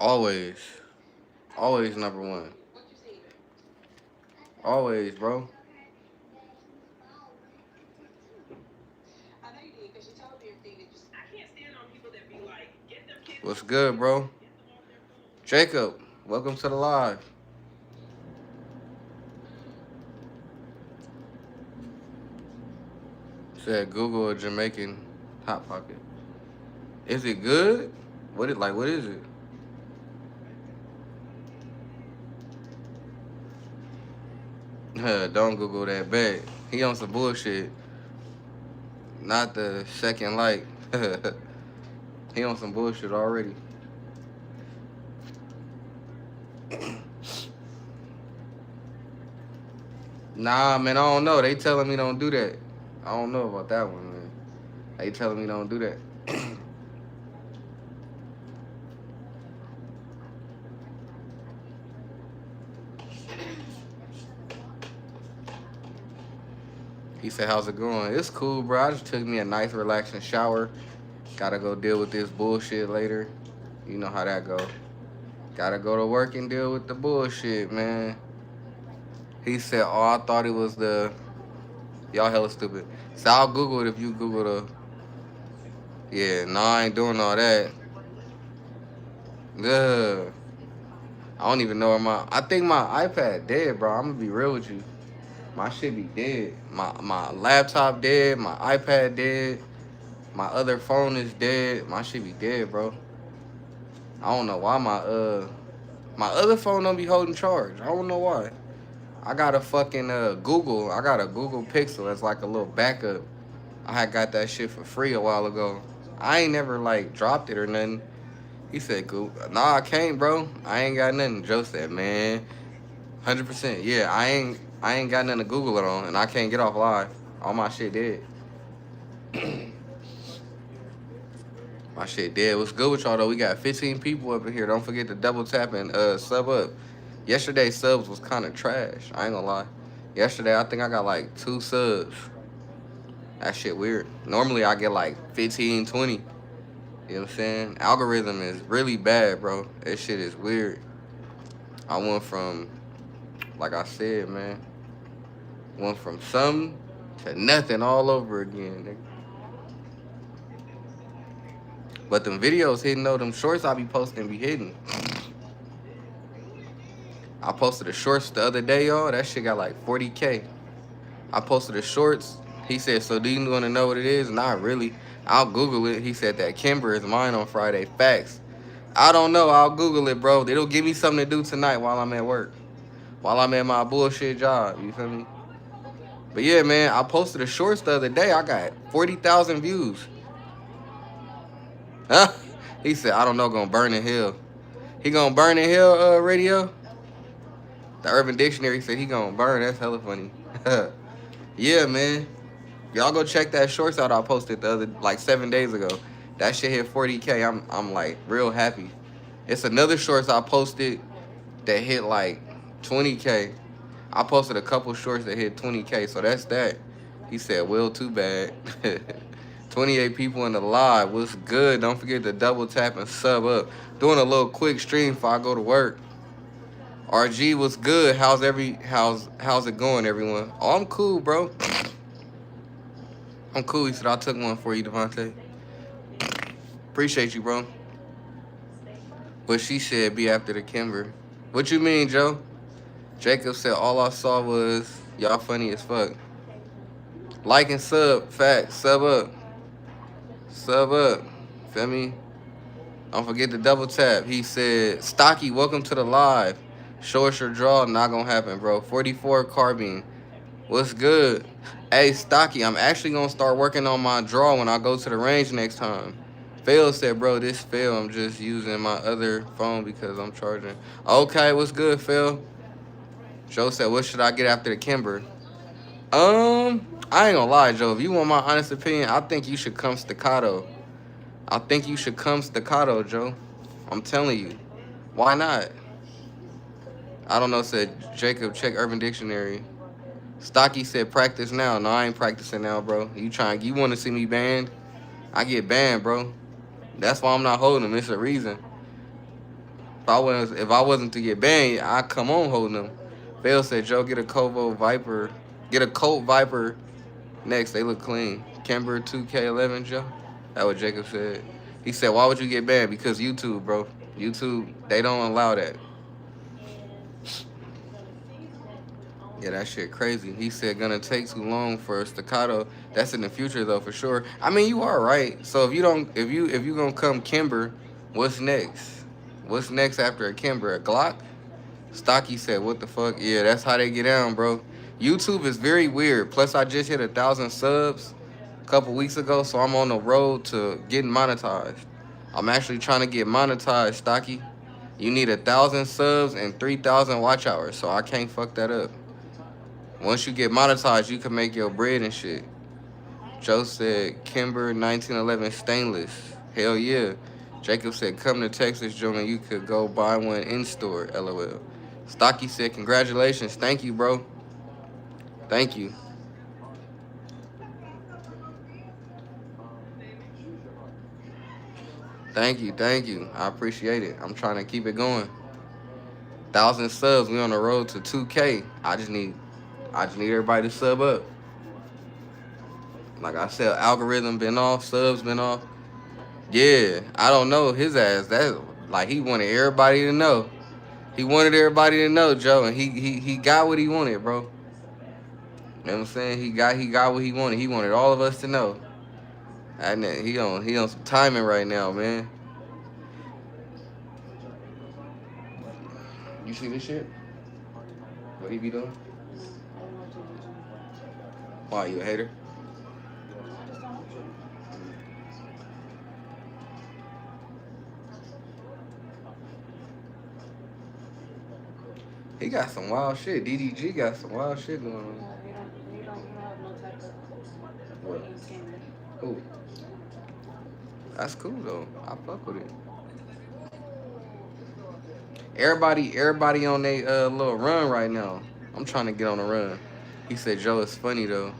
Always. Always number one. Always, bro. What's good, bro? Jacob, welcome to the live. Said Google a Jamaican hot pocket. Is it good? What is it? Don't Google that bet. He on some bullshit. Not the second light. He on some bullshit already. Nah, man, I don't know. They telling me don't do that. I don't know about that one, man. They telling me don't do that. He said, how's it going? It's cool, bro. I just took me a nice, relaxing shower. Gotta go deal with this bullshit later. You know how that go. Gotta go to work and deal with the bullshit, man. He said, oh, I thought it was the... Y'all hella stupid. So I'll Google it if you Google the... Yeah, no, I ain't doing all that. Ugh. I don't even know where my... I think my iPad dead, bro. I'm gonna be real with you. My shit be dead. My laptop dead. My iPad dead. My other phone is dead. My shit be dead, bro. I don't know why my other phone don't be holding charge. I don't know why. I got a fucking Google. I got a Google Pixel. That's like a little backup. I had got that shit for free a while ago. I ain't never like dropped it or nothing. He said, "Google." Nah, I can't, bro. I ain't got nothing. Joe said, "Man, 100%. Yeah, I ain't got nothing to Google it on, and I can't get off live. All my shit dead. My shit dead. What's good with y'all though? We got 15 people up in here. Don't forget to double tap and sub up. Yesterday subs was kind of trash. I ain't gonna lie. Yesterday I think I got like 2 subs. That shit weird. Normally I get like 15, 20. You know what I'm saying? Algorithm is really bad, bro. That shit is weird. I went from, like I said, man, went from something to nothing all over again, nigga. But them videos hitting though, them shorts I be posting be hitting. I posted the shorts the other day, y'all. That shit got like 40K. I posted the shorts. He said, so do you want to know what it is? Not really. I'll Google it. He said that Kimber is mine on Friday. Facts. I don't know. I'll Google it, bro. It'll give me something to do tonight while I'm at work. While I'm at my bullshit job. You feel me? But yeah, man, I posted the shorts the other day. I got 40,000 views. Huh? He said, I don't know, gonna burn in hell. He gonna burn in hell, radio? The Urban Dictionary said he gonna burn. That's hella funny. Yeah, man. Y'all go check that shorts out I posted the other, like 7 days ago. That shit hit 40K. I'm like real happy. It's another shorts I posted that hit like 20K. I posted a couple shorts that hit 20K, so that's that. He said, well, too bad. 28 people in the live. What's good? Don't forget to double tap and sub up. Doing a little quick stream before I go to work. RG, what's good? How's it going, everyone? Oh, I'm cool, bro. I'm cool. He said I took one for you, Vontae. Appreciate you, bro. But she said be after the Kimber. What you mean, Joe? Jacob said all I saw was y'all funny as fuck. Like and sub, facts, sub up. Sub up. Feel me? Don't forget to double tap. He said, Stocky, welcome to the live. Show us your draw. Not gonna happen, bro. 44 carbine. What's good? Hey, Stocky, I'm actually gonna start working on my draw when I go to the range next time. Phil said, bro, this Phil. I'm just using my other phone because I'm charging. Okay, what's good, Phil? Joe said, what should I get after the Kimber? I ain't gonna lie, Joe. If you want my honest opinion, I think you should come staccato. I think you should come staccato, Joe. I'm telling you. Why not? I don't know, said Jacob, check Urban Dictionary. Stocky said practice now. No, I ain't practicing now, bro. You want to see me banned? I get banned, bro. That's why I'm not holding them. It's a reason. If I wasn't to get banned, I'd come on holding them. Fail said, Joe, get a Covo Viper. Get a Colt Viper next. They look clean. Kimber 2K11, Joe. That's what Jacob said. He said, why would you get banned? Because YouTube, bro. YouTube, they don't allow that. Yeah, that shit crazy. He said gonna take too long for a staccato. That's in the future though, for sure. I mean, you are right. So if you gonna come Kimber, what's next? What's next after a Kimber? A Glock? Stocky said, what the fuck? Yeah, that's how they get down, bro. YouTube is very weird. Plus, I just hit 1,000 subs a couple weeks ago, so I'm on the road to getting monetized. I'm actually trying to get monetized, Stocky. You need 1,000 subs and 3,000 watch hours, so I can't fuck that up. Once you get monetized, you can make your bread and shit. Joe said, Kimber 1911 stainless. Hell yeah. Jacob said, come to Texas, Joe, and you could go buy one in-store, LOL. Stocky said, congratulations. Thank you, bro. Thank you. Thank you, thank you. I appreciate it. I'm trying to keep it going. 1,000 subs, we on the road to 2K. I just need everybody to sub up. Like I said, algorithm been off, subs been off. Yeah, I don't know his ass. That like he wanted everybody to know. He wanted everybody to know, Joe, and he got what he wanted, bro. You know what I'm saying? He got what he wanted. He wanted all of us to know. And he on some timing right now, man. You see this shit? What he be doing? Why, you a hater? He got some wild shit. DDG got some wild shit going on. You don't have no type of what? Ooh. That's cool though. I fuck with it. Everybody on they little run right now. I'm trying to get on the run. He said, Joe, it's funny though.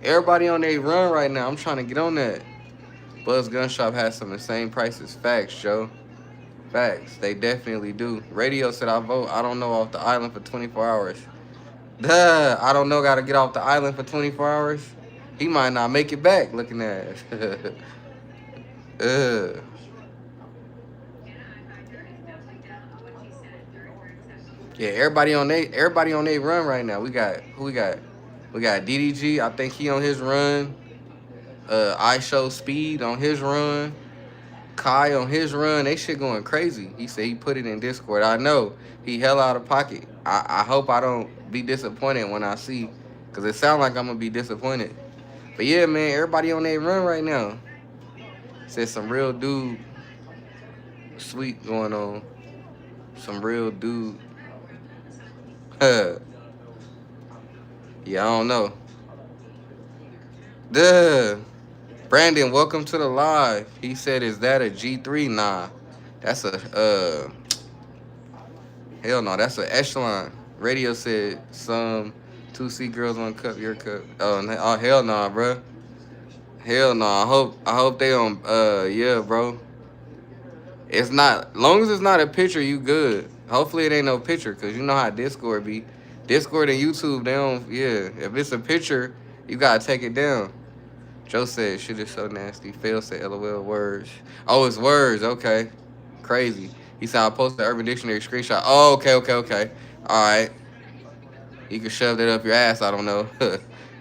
Everybody on they run right now. I'm trying to get on that. Buzz Gun Shop has some insane prices. Facts, Joe. Facts. They definitely do. Radio said I vote. I don't know off the island for 24 hours. Duh. I don't know. Got to get off the island for 24 hours. He might not make it back. Looking at it. Yeah, everybody on they run right now. We got who we got? We got DDG. I think he on his run. I Show Speed on his run. Kai on his run. They shit going crazy. He said he put it in Discord. I know he hell out of pocket. I hope I don't be disappointed when I see, cause it sound like I'm gonna be disappointed. But yeah, man, everybody on their run right now. Said some real dude sweet going on. Some real dude. Yeah, I don't know. Duh. Brandon, welcome to the live. He said, is that a G3? Nah. That's a hell no, that's an echelon. Radio said some 2C girls on cup, your cup. Oh hell nah, bro. Hell no. I hope they on yeah, bro. It's not, long as it's not a picture, you good. Hopefully it ain't no picture, cause you know how Discord be. Discord and YouTube, they don't, yeah. If it's a picture, you gotta take it down. Joe said, shit is so nasty. Phil said, LOL, words. Oh, it's words, okay. Crazy. He said, I posted the Urban Dictionary screenshot. Oh, okay. All right. You can shove that up your ass, I don't know.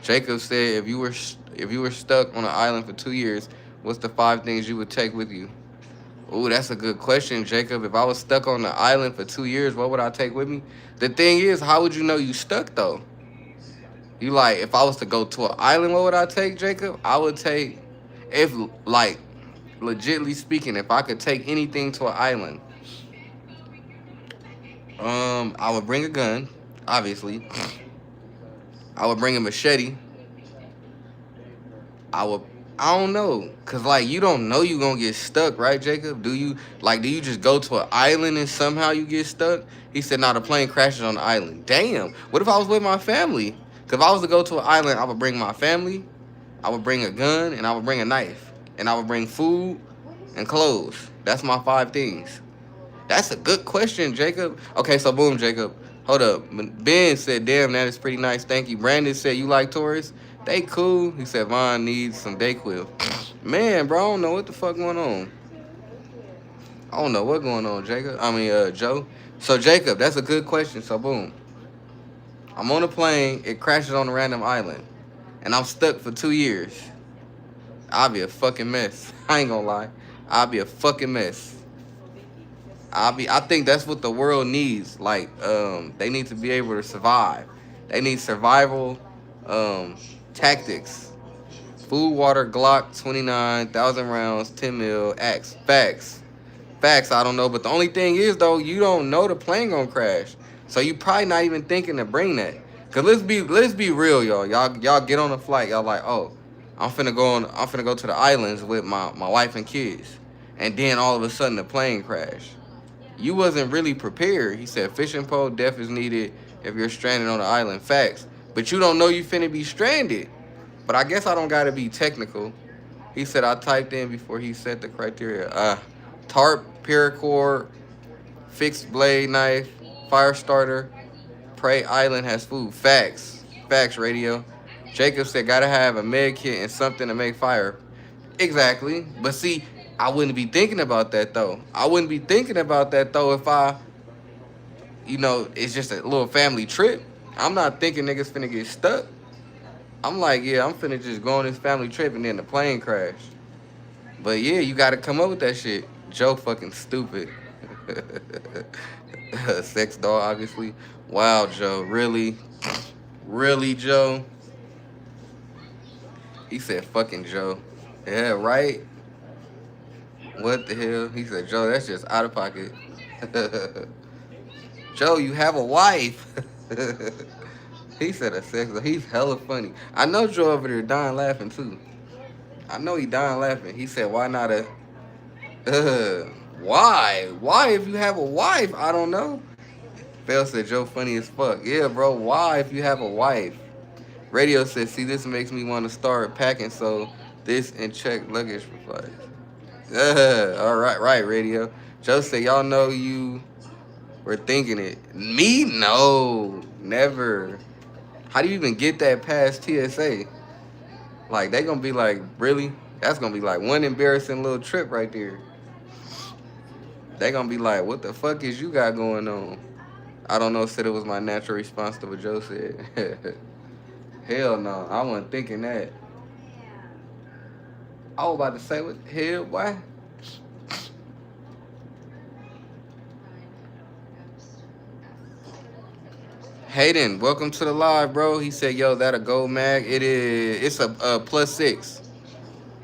Jacob said, if you were stuck on an island for 2 years, what's the 5 things you would take with you? Ooh, that's a good question, Jacob. If I was stuck on the island for 2 years, what would I take with me? The thing is, how would you know you stuck, though? You like, if I was to go to an island, what would I take, Jacob? I would take, if, like, legitly speaking, if I could take anything to an island, I would bring a gun, obviously. I would bring a machete. I don't know, cause like you don't know you gonna get stuck, right, Jacob? Do you just go to an island and somehow you get stuck? He said, "Nah, the plane crashes on the island." Damn. What if I was with my family? Cause if I was to go to an island, I would bring my family, I would bring a gun, and I would bring a knife, and I would bring food and clothes. That's my 5 things. That's a good question, Jacob. Okay, so boom, Jacob. Hold up. Ben said, damn, that is pretty nice. Thank you. Brandon said, you like Taurus? They cool. He said, Vaughn needs some Dayquil. Man, bro, I don't know what the fuck going on. I don't know what going on, Jacob. Joe. So, Jacob, that's a good question. So, boom. I'm on a plane. It crashes on a random island. And I'm stuck for 2 years. I'll be a fucking mess. I ain't gonna lie. I'll be a fucking mess. I think that's what the world needs. Like, they need to be able to survive. They need survival tactics. Food, water, Glock, 29,000 rounds, 10 mil, axe. Facts, I don't know. But the only thing is, though, you don't know the plane gonna crash. So you probably not even thinking to bring that. Cause let's be real, y'all. Y'all get on a flight, y'all like, oh, I'm finna go to the islands with my wife and kids. And then all of a sudden the plane crash. You wasn't really prepared. He said fishing pole, death is needed if you're stranded on the island. Facts. But you don't know you finna be stranded. But I guess I don't gotta be technical. He said I typed in before he set the criteria. Tarp, paracord, fixed blade knife, fire starter, Prey Island has food. Facts, radio. Jacob said gotta have a med kit and something to make fire. Exactly. But see, I wouldn't be thinking about that though. I wouldn't be thinking about that though if it's just a little family trip. I'm not thinking niggas finna get stuck. I'm like, yeah, I'm finna just go on this family trip and then the plane crash. But yeah, you gotta come up with that shit. Joe fucking stupid. Sex doll, obviously. Wow, Joe. Really? Really, Joe? He said fucking Joe. Yeah, right? What the hell? He said, Joe, that's just out of pocket. Joe, you have a wife. He said a sex doll. He's hella funny. I know Joe over there dying laughing too. I know he dying laughing. He said, why not a... Why? Why if you have a wife? I don't know. Phil said, Joe funny as fuck. Yeah, bro, why if you have a wife? Radio said, see, this makes me want to start packing, so this and check luggage replies. All right, radio. Joe said, y'all know you were thinking it. Me? No, never. How do you even get that past TSA? Like, they gonna be like, really? That's gonna be like one embarrassing little trip right there. They gonna be like, what the fuck is you got going on? I don't know, said it was my natural response to what Joe said. Hell no, I wasn't thinking that. I was about to say, what the hell, boy? Hayden, welcome to the live, bro. He said, yo, that a gold mag? It is. It's a +6.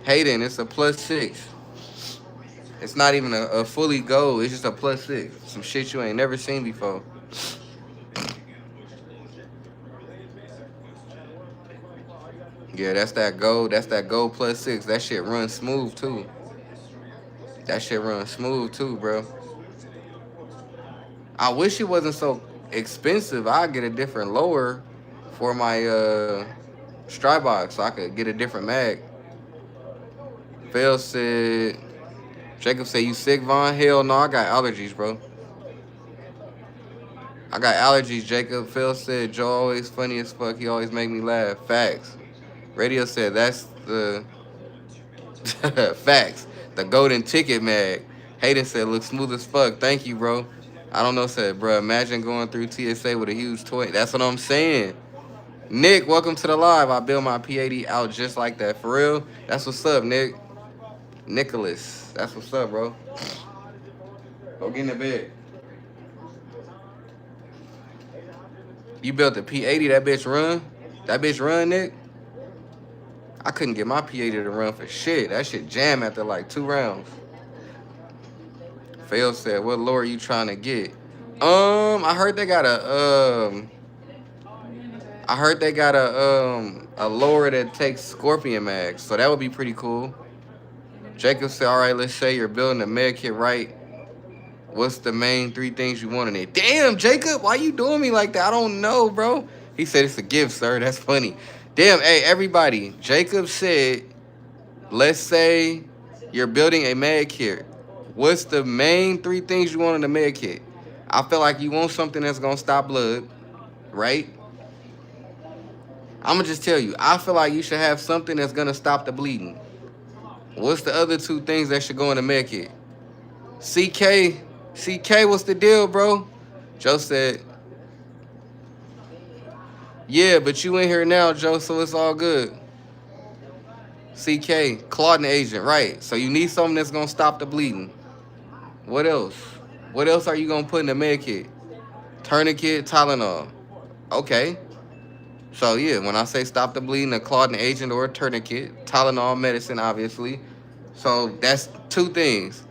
Hayden, it's a +6. It's not even a fully gold. It's just a +6. Some shit you ain't never seen before. Yeah, that's that gold. That's that gold +6. That shit runs smooth, too. That shit runs smooth, too, bro. I wish it wasn't so expensive. I'd get a different lower for my strike box so I could get a different mag. Phil said... Jacob said, you sick, Vaughn? Hell no, I got allergies, bro. I got allergies, Jacob. Phil said, Joe always funny as fuck. He always make me laugh. Facts. Radio said, that's the... Facts. The golden ticket mag. Hayden said, looks smooth as fuck. Thank you, bro. I don't know, said, bro, imagine going through TSA with a huge toy. That's what I'm saying. Nick, welcome to the live. I built my P80 out just like that. For real? That's what's up, Nick. Nicholas, that's what's up, bro. Go get in the bed. You built the P80, that bitch run? That bitch run, Nick? I couldn't get my P80 to run for shit. That shit jam after like 2 rounds. Phil said, what lure are you trying to get? I heard they got a lure that takes scorpion mags, so that would be pretty cool. Jacob said, all right, let's say you're building a med kit, right? What's the main 3 things you want in it? Damn, Jacob, why you doing me like that? I don't know, bro. He said it's a gift, sir. That's funny. Damn, hey, everybody. Jacob said, let's say you're building a med kit. What's the main 3 things you want in the med kit? I feel like you want something that's gonna stop blood, right? I'm gonna just tell you, I feel like you should have something that's gonna stop the bleeding. What's the other 2 things that should go in the med kit? CK, what's the deal, bro? Joe said, yeah, but you in here now, Joe, so it's all good. CK, Claudin agent, right. So you need something that's gonna stop the bleeding. What else? What else are you gonna put in the med kit? Tourniquet, Tylenol. Okay. So yeah, when I say stop the bleeding, a Claudin agent or a tourniquet, Tylenol medicine, obviously. So that's 2 things.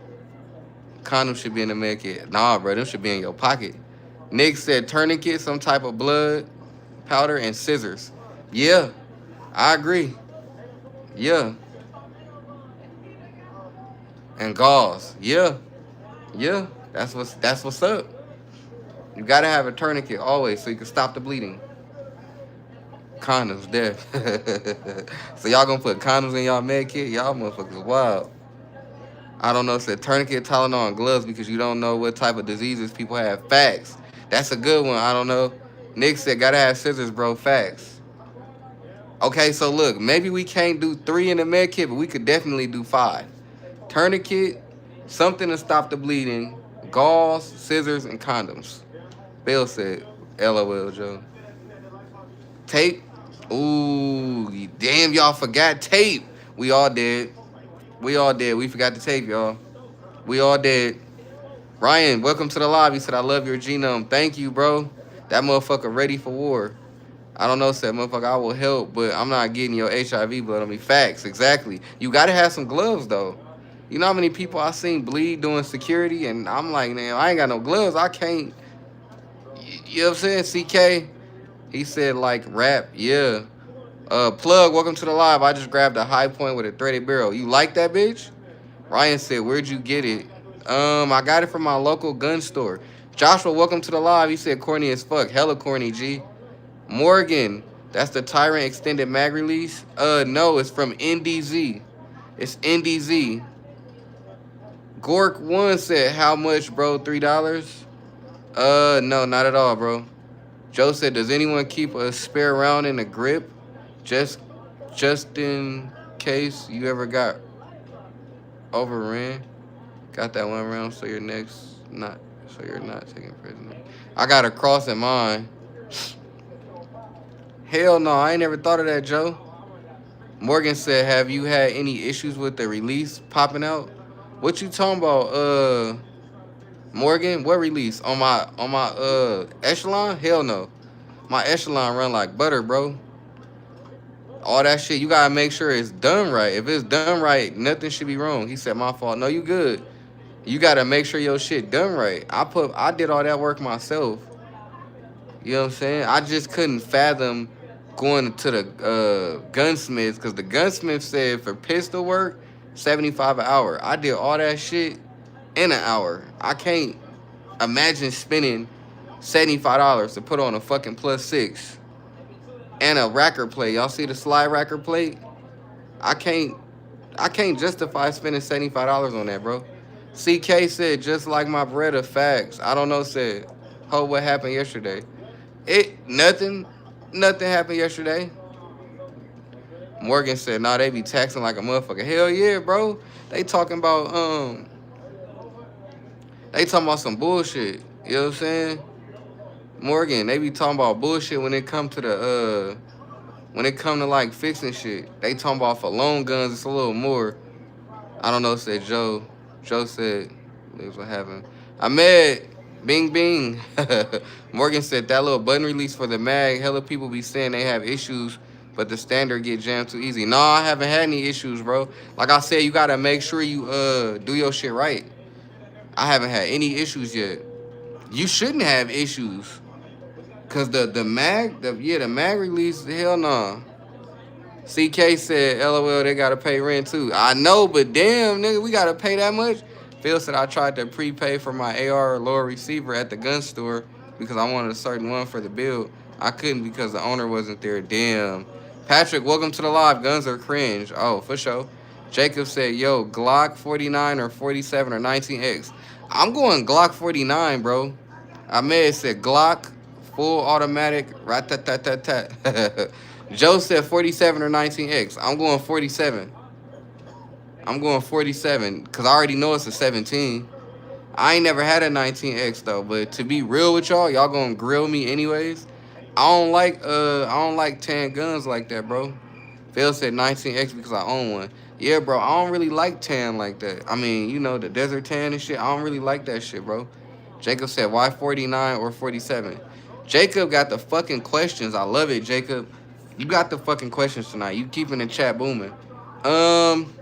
Condoms should be in the med kit. Nah, bro, them should be in your pocket. Nick said tourniquet, some type of blood powder, and scissors. Yeah, I agree. Yeah. And gauze. Yeah. Yeah. That's what's up. You gotta have a tourniquet always so you can stop the bleeding. Condoms, there. So y'all gonna put condoms in y'all med kit? Y'all motherfuckers wild. I don't know, said tourniquet, Tylenol, and gloves because you don't know what type of diseases people have. Facts. That's a good one. I don't know. Nick said gotta have scissors, bro. Facts. Okay, so look, maybe we can't do 3 in the med kit, but we could definitely do 5. Tourniquet, something to stop the bleeding, gauze, scissors, and condoms. Bill said, LOL, Joe. Tape. Ooh, damn, y'all forgot tape. We all did. We all did. We forgot the tape, y'all. We all did. Ryan, welcome to the live. He said, I love your genome. Thank you, bro. That motherfucker ready for war. I don't know, said motherfucker, I will help, but I'm not getting your HIV blood on me. Facts, exactly. You got to have some gloves, though. You know how many people I seen bleed doing security, and I'm like, man, I ain't got no gloves. I can't. You know what I'm saying? CK, he said, like, rap. Yeah. Plug, welcome to the live. I just grabbed a high point with a threaded barrel. You like that, bitch? Ryan said, where'd you get it? I got it from my local gun store. Joshua, welcome to the live. He said, corny as fuck. Hella corny, G. Morgan, that's the Tyrant extended mag release? No, it's from NDZ. It's NDZ. Gork1 said, how much, bro? $3? No, not at all, bro. Joe said, does anyone keep a spare round in a grip? Just in case you ever got overran. Got that one round so you're not taking prisoner. I got a cross in mine. Hell no, I ain't never thought of that, Joe. Morgan said, have you had any issues with the release popping out? What you talking about, Morgan? What release? On my echelon? Hell no. My echelon run like butter, bro. All that shit, you gotta make sure it's done right. If it's done right, nothing should be wrong. He said, my fault. No, you good. You gotta make sure your shit done right. I did all that work myself. You know what I'm saying? I just couldn't fathom going to the gunsmiths because the gunsmith said for pistol work, $75 an hour. I did all that shit in an hour. I can't imagine spending $75 to put on a fucking +6 and a racker plate. Y'all see the slide racker plate? I can't justify spending $75 on that, bro. CK said, just like my Beretta, facts. I don't know, said, ho, what happened yesterday? Nothing happened yesterday. Morgan said, nah, they be taxing like a motherfucker. Hell yeah, bro. They talking about some bullshit. You know what I'm saying? Morgan, they be talking about bullshit when it come to like fixing shit. They talking about for loan guns, it's a little more. I don't know, said Joe. Joe said, "Leaves what happened." Ahmed, bing bing. Morgan said that little button release for the mag. Hella people be saying they have issues, but the standard get jammed too easy. No, I haven't had any issues, bro. Like I said, you gotta make sure you do your shit right. I haven't had any issues yet. You shouldn't have issues. Cause the mag release, hell no. CK said, LOL, they gotta pay rent too. I know, but damn, nigga, we gotta pay that much? Phil said I tried to prepay for my AR lower receiver at the gun store because I wanted a certain one for the build. I couldn't because the owner wasn't there. Damn. Patrick, welcome to the live. Guns are cringe. Oh, for sure. Jacob said, yo, Glock 49 or 47 or 19X. I'm going Glock 49, bro. Ahmed said Glock, full automatic, rat-tat-tat-tat-tat. Joe said 47 or 19X. I'm going 47. I'm going 47 because I already know it's a 17. I ain't never had a 19X though, but to be real with y'all gonna grill me anyways. I don't like tan guns like that, bro. Phil said 19X because I own one. Yeah, bro, I don't really like tan like that. I mean, the desert tan and shit, I don't really like that shit, bro. Jacob said, why 49 or 47? Jacob got the fucking questions. I love it, Jacob. You got the fucking questions tonight. You keeping the chat booming. Um,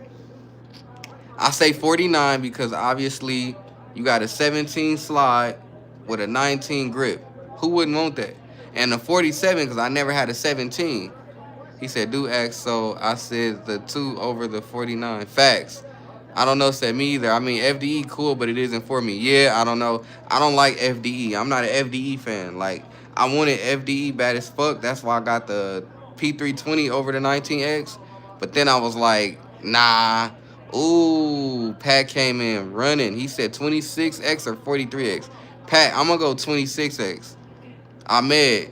I say 49 because obviously you got a 17 slide with a 19 grip. Who wouldn't want that? And a 47 because I never had a 17. He said, do X, so I said the 2 over the 49. Facts. I don't know, said me either. I mean, FDE cool, but it isn't for me. Yeah, I don't know. I don't like FDE. I'm not an FDE fan. Like, I wanted FDE bad as fuck. That's why I got the P320 over the 19X. But then I was like, nah. Ooh, Pat came in running. He said 26X or 43X. Pat, I'm going to go 26X. Ahmed,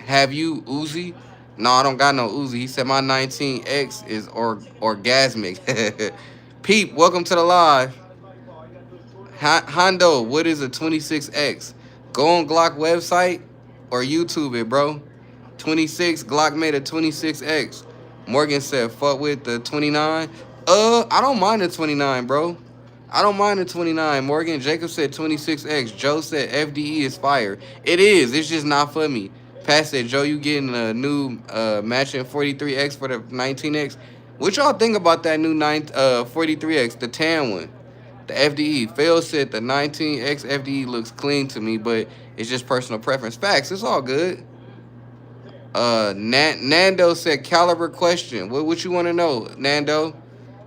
have you Uzi? No, I don't got no Uzi. He said my 19X is orgasmic. Peep, welcome to the live. Hondo, what is a 26X? Go on Glock website or YouTube it, bro. 26, Glock made a 26X. Morgan said, fuck with the 29. I don't mind the 29, bro. I don't mind the 29. Morgan, Jacob said 26X. Joe said FDE is fire. It is. It's just not for me. Pat said, Joe, you getting a new matching 43X for the 19X? What y'all think about that new 43X, the tan one? The FDE. Phil said the 19X FDE looks clean to me, but it's just personal preference. Facts. It's all good. Nando said caliber question. What you want to know, Nando?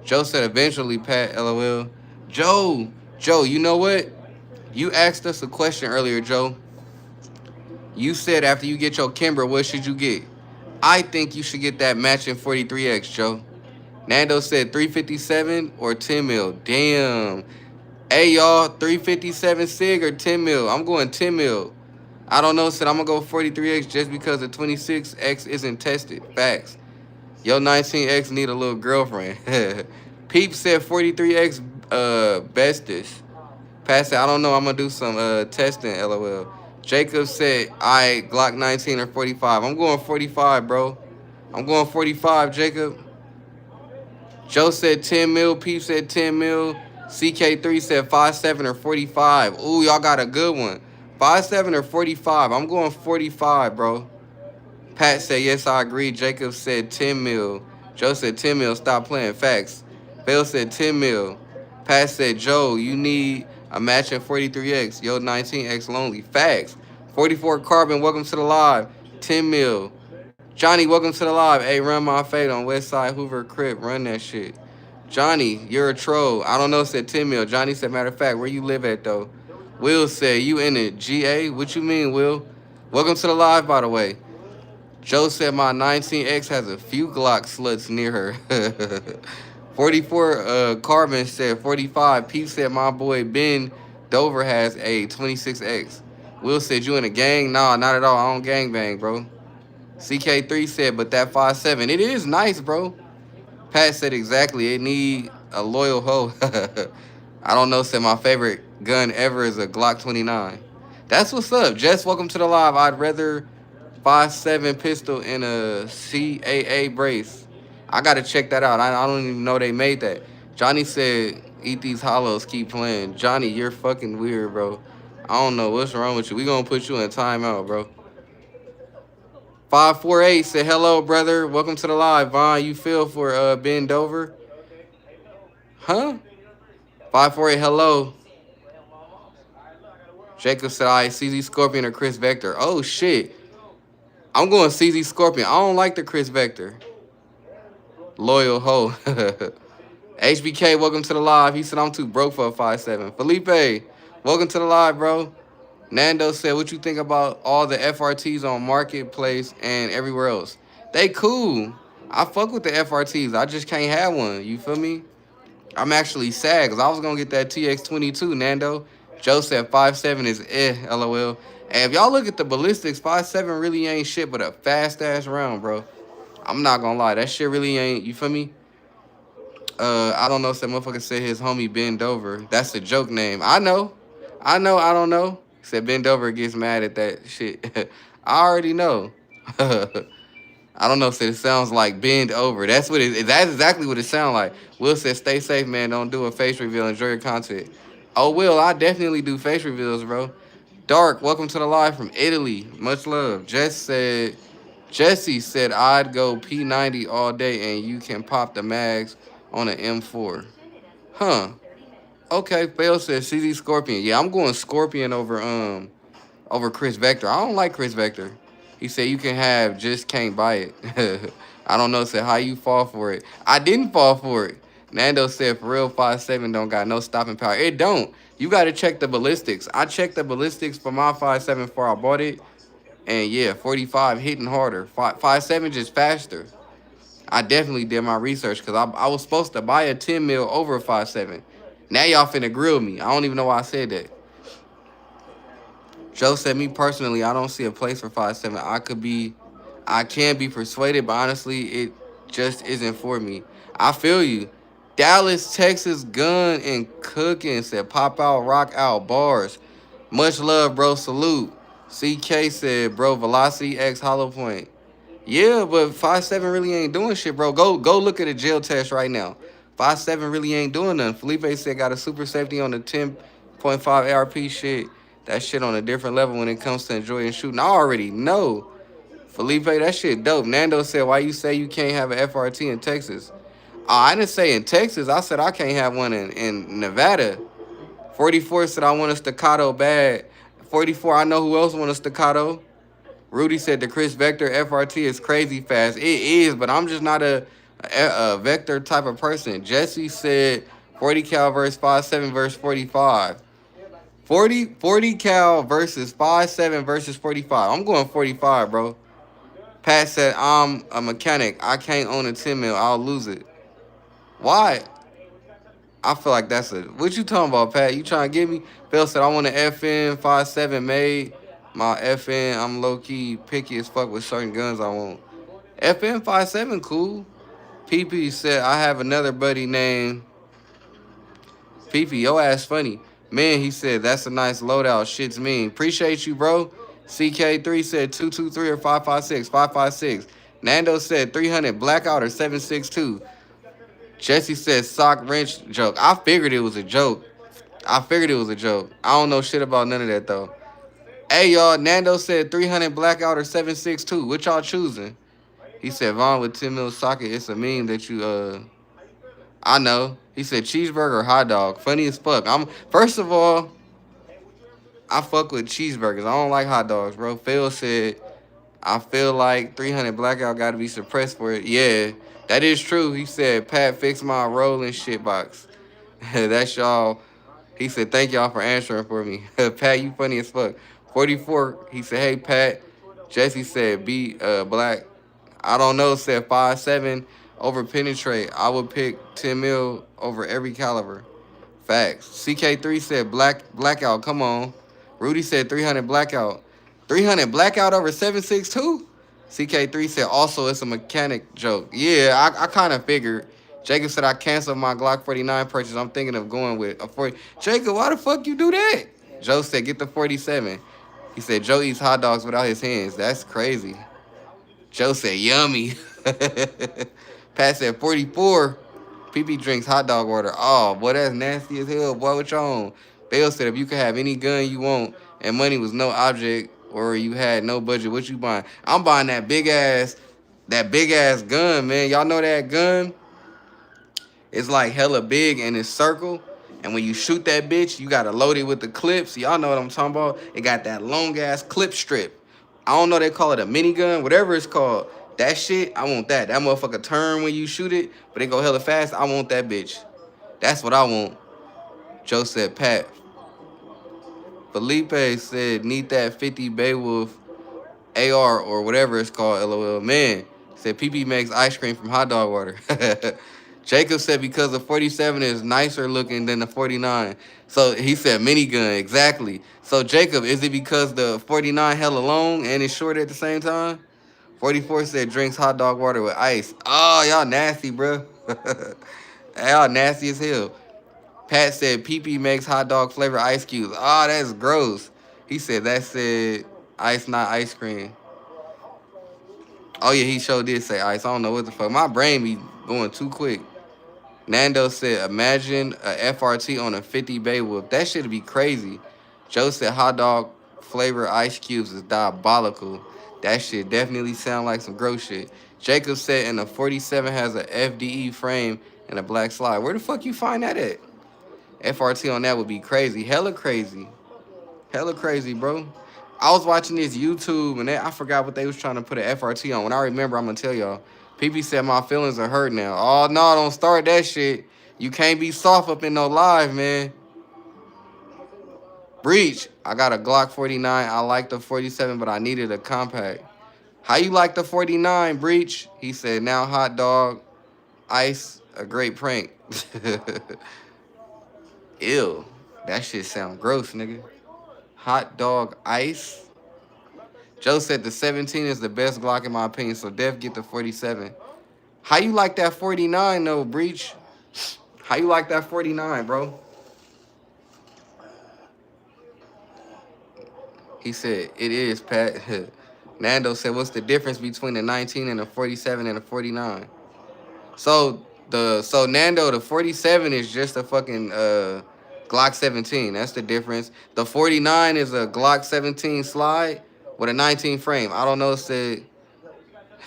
Joe said eventually, Pat, LOL. Joe, you know what? You asked us a question earlier, Joe. You said after you get your Kimber, what should you get? I think you should get that matching 43X, Joe. Nando said 357 or 10 mil. Damn. Hey, y'all, 357 SIG or 10 mil? I'm going 10 mil. I don't know, said I'm going to go 43X just because the 26X isn't tested. Facts. Yo, 19X need a little girlfriend. Peep said 43X bestest. Pat said, I don't know, I'm going to do some testing, LOL. Jacob said, Glock 19 or 45. I'm going 45, bro. I'm going 45, Jacob. Joe said 10 mil. Peep said 10 mil. CK3 said 57 or 45. Ooh, y'all got a good one. 57 or 45. I'm going 45, bro. Pat said, yes, I agree. Jacob said 10 mil. Joe said 10 mil. Stop playing. Facts. Phil said 10 mil. Pat said, Joe, you need a matching 43X. Yo, 19X lonely. Facts. 44 Carbon, welcome to the live. 10 mil. Johnny, welcome to the live. Hey, run my fade on Westside Hoover Crib. Run that shit. Johnny, you're a troll. I don't know, said 10 mil. Johnny said, matter of fact, where you live at, though? Will said, you in it. GA? What you mean, Will? Welcome to the live, by the way. Joe said my 19X has a few Glock sluts near her. 44 Carbon said 45. Pete said my boy Ben Dover has a 26X. Will said you in a gang? Nah, not at all. I don't gang bang, bro. CK3 said, but that 5.7, it is nice, bro. Pat said exactly. It need a loyal hoe. I don't know, said my favorite gun ever is a Glock 29. That's what's up. Jess, welcome to the live. I'd rather 5.7 pistol in a CAA brace. I got to check that out. I don't even know they made that. Johnny said, eat these hollows, keep playing. Johnny, you're fucking weird, bro. I don't know what's wrong with you. We going to put you in timeout, bro. 548 said, hello, brother. Welcome to the live. Vaughn, you feel for Ben Dover? Huh? 548, hello. Jacob said, all right, CZ Scorpion or Chris Vector. Oh, shit. I'm going CZ Scorpion. I don't like the Chris Vector. Loyal hoe. HBK, welcome to the live. He said, I'm too broke for a 5.7. Felipe, welcome to the live, bro. Nando said, what you think about all the FRTs on Marketplace and everywhere else? They cool. I fuck with the FRTs. I just can't have one. You feel me? I'm actually sad because I was gonna get that TX22, Nando. Joe said 5.7 is lol. And if y'all look at the ballistics, 5.7 really ain't shit but a fast ass round, bro. I'm not gonna lie, that shit really ain't. You feel me? I don't know. Some motherfucker said his homie Bend Over. That's a joke name. I know. I know. I don't know. Said Bend Over gets mad at that shit. I already know. I don't know. Said it sounds like bend over. That's what it. That's exactly what it sounds like. Will said, "Stay safe, man. Don't do a face reveal. Enjoy your content." Oh, Will, I definitely do face reveals, bro. Dark, welcome to the live from Italy. Much love. Jesse said I'd go P90 all day, and you can pop the mags on an M4. Huh? Okay. Fail said CZ Scorpion. Yeah, I'm going Scorpion over Chris Vector. I don't like Chris Vector. He said you can have, just can't buy it. I don't know. Said how you fall for it. I didn't fall for it. Nando said for real 5.7 don't got no stopping power. It don't. You got to check the ballistics. I checked the ballistics for my 5.7 before I bought it. And yeah, 45 hitting harder. 5.7 just faster. I definitely did my research because I was supposed to buy a 10 mil over a 5.7. Now y'all finna grill me. I don't even know why I said that. Joe said, me personally, I don't see a place for 5.7. I can be persuaded, but honestly, it just isn't for me. I feel you. Dallas, Texas, gun and cooking said, pop out, rock out, bars. Much love, bro. Salute. CK said, bro, Velocity X Hollow Point. Yeah, but 5.7 really ain't doing shit, bro. Go look at a jail test right now. 5.7 really ain't doing nothing. Felipe said got a super safety on the 10.5 ARP shit. That shit on a different level when it comes to enjoying shooting. I already know. Felipe, that shit dope. Nando said, why you say you can't have an FRT in Texas? I didn't say in Texas. I said I can't have one in Nevada. 44 said I want a staccato bad. 44, I know who else want a staccato. Rudy said the Chris Vector FRT is crazy fast. It is, but I'm just not a Vector type of person. Jesse said 40 cal versus 5.7 versus 45. 40 cal versus 5.7 versus 45. I'm going 45, bro. Pat said, I'm a mechanic. I can't own a 10 mil. I'll lose it. Why? I feel like that's a... What you talking about, Pat? You trying to get me? Phil said, I want an FN 5.7 made. My FN, I'm low-key picky as fuck with certain guns I want. FN 5.7, cool. PP said, I have another buddy named... PP, your ass funny. Man, he said, that's a nice loadout. Shit's mean. Appreciate you, bro. CK3 said 223 or 5.56. 5.56. Nando said 300 blackout or 7.62. Jesse said sock wrench joke. I figured it was a joke. I don't know shit about none of that, though. Hey, y'all, Nando said 300 blackout or 7.62. What y'all choosing? He said, Vaughn with 10 mil socket. It's a meme that you, I know. He said cheeseburger or hot dog. Funny as fuck. First of all, I fuck with cheeseburgers. I don't like hot dogs, bro. Phil said, I feel like 300 blackout got to be suppressed for it. Yeah, that is true. He said, Pat, fix my rolling shit box. That's y'all. He said, thank y'all for answering for me. Pat, you funny as fuck. 44, he said, hey, Pat. Jesse said, be black. I don't know, said 5.7 over penetrate. I would pick 10 mil over every caliber. Facts. CK3 said blackout. Come on. Rudy said 300 blackout. 300 blackout over 7.62? CK3 said also it's a mechanic joke. Yeah, I kind of figured. Jacob said I canceled my Glock 49 purchase. I'm thinking of going with a 40. Jacob, why the fuck you do that? Joe said get the 47. He said Joe eats hot dogs without his hands. That's crazy. Joe said yummy. Pat said 44. PP drinks hot dog water. Oh, boy, that's nasty as hell. Boy, what you on? Bale said if you could have any gun you want and money was no object or you had no budget, what you buying? I'm buying that big ass gun, man. Y'all know that gun? It's like hella big and it's circle. And when you shoot that bitch, you gotta load it with the clips. Y'all know what I'm talking about. It got that long ass clip strip. I don't know, they call it a minigun, whatever it's called. That shit, I want that. That motherfucker turn when you shoot it, but it go hella fast. I want that bitch. That's what I want. Joe said, Pat. Felipe said, need that 50 Beowulf AR or whatever it's called, LOL. Man, Said PP makes ice cream from hot dog water. Jacob said because the 47 is nicer looking than the 49. So he said minigun, exactly. So Jacob, is it because the 49 hella long and it's short at the same time? 44 said drinks hot dog water with ice. Oh, y'all nasty, bro. Y'all nasty as hell. Pat said PP makes hot dog flavor ice cubes. Oh, that's gross. He said that said ice, not ice cream. Oh, yeah, he sure did say ice. I don't know what the fuck. My brain be going too quick. Nando said, imagine a FRT on a 50 Bay Whoop. That should be crazy. Joe said hot dog flavor ice cubes is diabolical. That shit definitely sound like some gross shit. Jacob said, and the 47 has a FDE frame and a black slide. Where the fuck you find that at? FRT on that would be crazy. Hella crazy. Hella crazy, bro. I was watching this YouTube, and I forgot what they was trying to put an FRT on. When I remember, I'm going to tell y'all. PP said my feelings are hurt now. Oh, no, don't start that shit. You can't be soft up in no live, man. Breach. I got a Glock 49. I like the 47, but I needed a compact. How you like the 49, Breach? He said, now hot dog, ice, a great prank. Ew. That shit sound gross, nigga. Hot dog, ice. Joe said the 17 is the best Glock in my opinion, so Def get the 47. How you like that 49, though, Breach? How you like that 49, bro? He said, it is, Pat. Nando said, what's the difference between the 19 and the 47 and the 49? So Nando, the 47 is just a fucking Glock 17. That's the difference. The 49 is a Glock 17 slide with a 19 frame. I don't know, said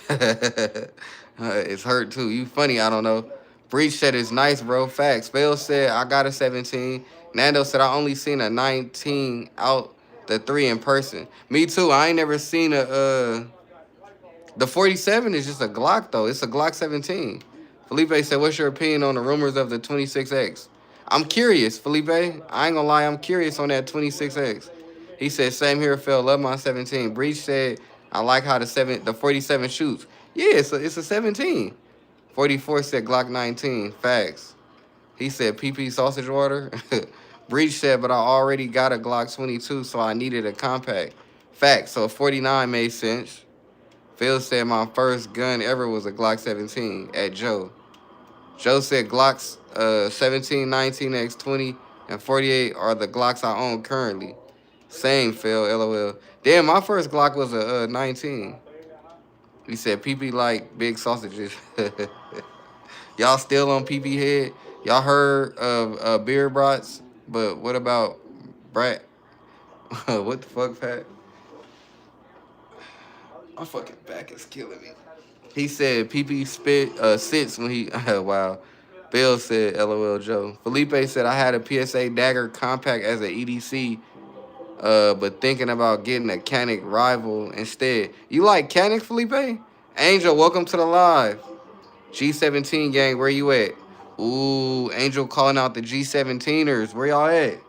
it's hurt too. You funny, I don't know. Breach said it's nice, bro. Facts. Spell said I got a 17. Nando said I only seen a 19 out the 3 in person. Me too. I ain't never seen a the 47 is just a Glock though. It's a Glock 17. Felipe said, what's your opinion on the rumors of the 26X? I'm curious, Felipe. I ain't gonna lie, I'm curious on that 26X. He said, same here, Phil. Love my 17. Breach said, I like how the 47 shoots. Yeah, it's a 17. 44 said Glock 19. Facts. He said PP sausage water. Breach said, but I already got a Glock 22, so I needed a compact. Facts. So 49 made sense. Phil said my first gun ever was a Glock 17 at Joe. Joe said Glocks 17, 19, X20, and 48 are the Glocks I own currently. Same, Phil, LOL. Damn, my first Glock was a 19. He said PP like big sausages. Y'all still on PP head? Y'all heard of beer brats? But what about Brat? What the fuck, Pat? My fucking back is killing me. He said PP sits when he... wow. Bill said, LOL Joe. Felipe said, I had a PSA Dagger compact as an EDC, but thinking about getting a Canic rival instead. You like Canic, Felipe? Angel, welcome to the live. G17 gang, where you at? Ooh, Angel calling out the G17ers. Where y'all at?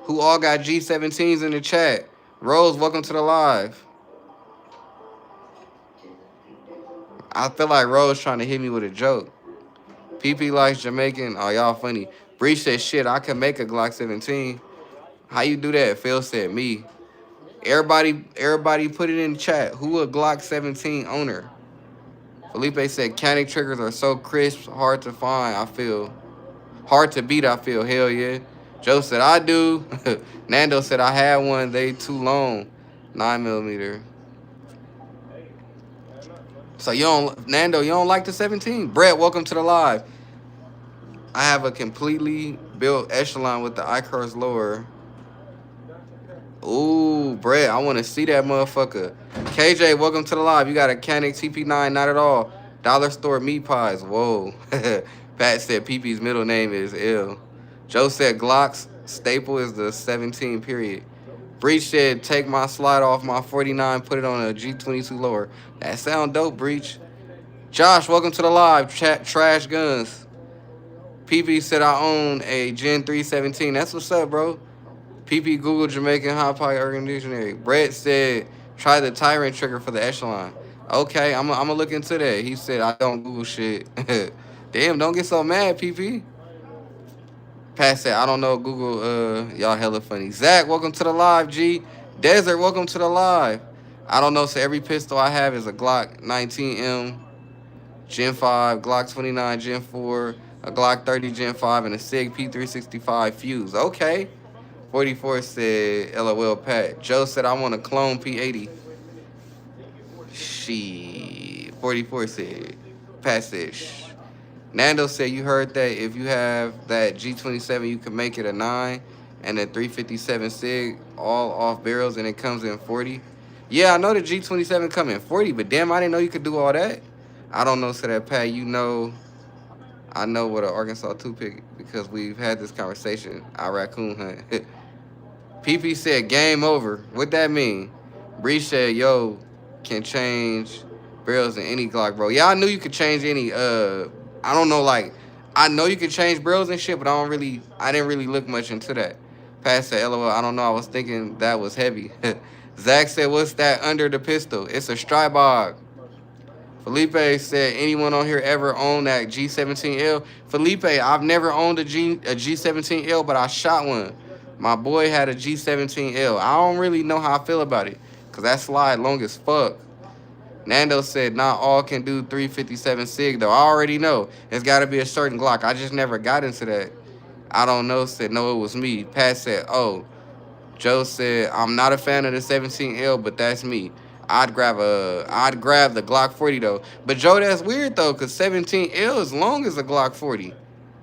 Who all got G17s in the chat? Rose, welcome to the live. I feel like Rose trying to hit me with a joke. PP likes Jamaican. Oh, y'all funny. Breach said, shit, I can make a Glock 17. How you do that? Phil said, me. Everybody put it in the chat. Who a Glock 17 owner? Felipe said, Canic triggers are so crisp, hard to find, I feel. Hard to beat, I feel. Hell yeah. Joe said, I do. Nando said, I had one. They too long. 9mm. So Nando, you don't like the 17? Brett, welcome to the live. I have a completely built echelon with the Icarus lower. Ooh, Brett, I want to see that motherfucker. KJ, welcome to the live. You got a Canic TP9, not at all. Dollar store meat pies. Whoa. Pat said PP's middle name is L. Joe said Glock's staple is the 17 period. Breach said, take my slide off my 49, put it on a G22 lower. That sound dope, Breach. Josh, welcome to the live. Trash Guns. PP said I own a Gen 317. That's what's up, bro. PP Google Jamaican Hot Pie Urban Dictionary. Brett said, try the Tyrant trigger for the echelon. Okay, I'm gonna look into that. He said I don't Google shit. Damn, don't get so mad, PP. Pat said I don't know Google. Y'all hella funny. Zach, welcome to the live. G. Desert, welcome to the live. I don't know. So every pistol I have is a Glock 19M Gen 5, Glock 29 Gen 4, a Glock 30 Gen 5, and a SIG P365 fuse. Okay. 44 said, LOL Pat. Joe said, I want a clone P80. She 44 said, Pat said, shh. Nando said, you heard that if you have that G27, you can make it a 9 and a 357 SIG, all off barrels, and it comes in 40. Yeah, I know the G27 come in 40, but damn, I didn't know you could do all that. I don't know, so that Pat, you know, I know what an Arkansas toothpick, because we've had this conversation. I raccoon hunt. PP said, game over. What that mean? Bree said, yo, can change barrels in any Glock, bro. Yeah, I knew you could change any, I don't know, like, I know you could change barrels and shit, but I didn't really look much into that. Pat said, LOL, I don't know, I was thinking that was heavy. Zach said, what's that under the pistol? It's a Strybog. Felipe said, anyone on here ever owned that G17L? Felipe, I've never owned a G17L, but I shot one. My boy had a G17L. I don't really know how I feel about it, because that slide long as fuck. Nando said, not all can do 357 SIG, though. I already know. It's got to be a certain Glock. I just never got into that. I don't know. Said, no, it was me. Pat said, oh. Joe said, I'm not a fan of the 17L, but that's me. I'd grab the Glock 40 though. But Joe, that's weird though, cause 17L is long as a Glock 40.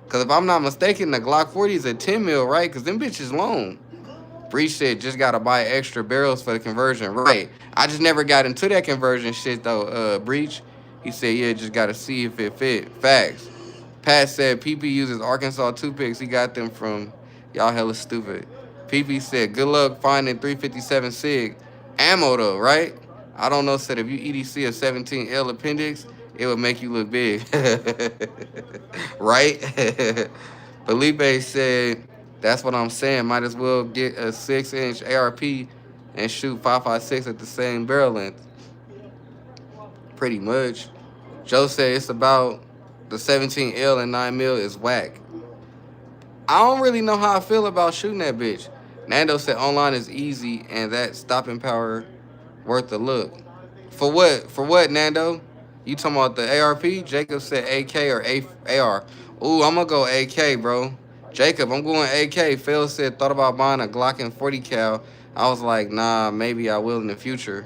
Cause if I'm not mistaken, the Glock 40 is a 10 mil, right? Cause them bitches long. Breach said just gotta buy extra barrels for the conversion, right? I just never got into that conversion shit though. Breach, he said, yeah, just gotta see if it fit. Facts. Pat said PP uses Arkansas toothpicks. He got them from y'all hella stupid. PP said, good luck finding 357 SIG. Ammo though, right? I don't know, said if you EDC a 17L appendix, it would make you look big. Right? Felipe said, that's what I'm saying. Might as well get a 6-inch ARP and shoot 5.56 at the same barrel length. Pretty much. Joe said it's about the 17L and 9 mil is whack. I don't really know how I feel about shooting that bitch. Nando said online is easy and that stopping power worth a look. For what? For what, Nando? You talking about the ARP? Jacob said AK or AR. Ooh, I'm gonna go AK, bro. Jacob, I'm going AK. Phil said thought about buying a Glock and 40 cal. I was like, nah, maybe I will in the future.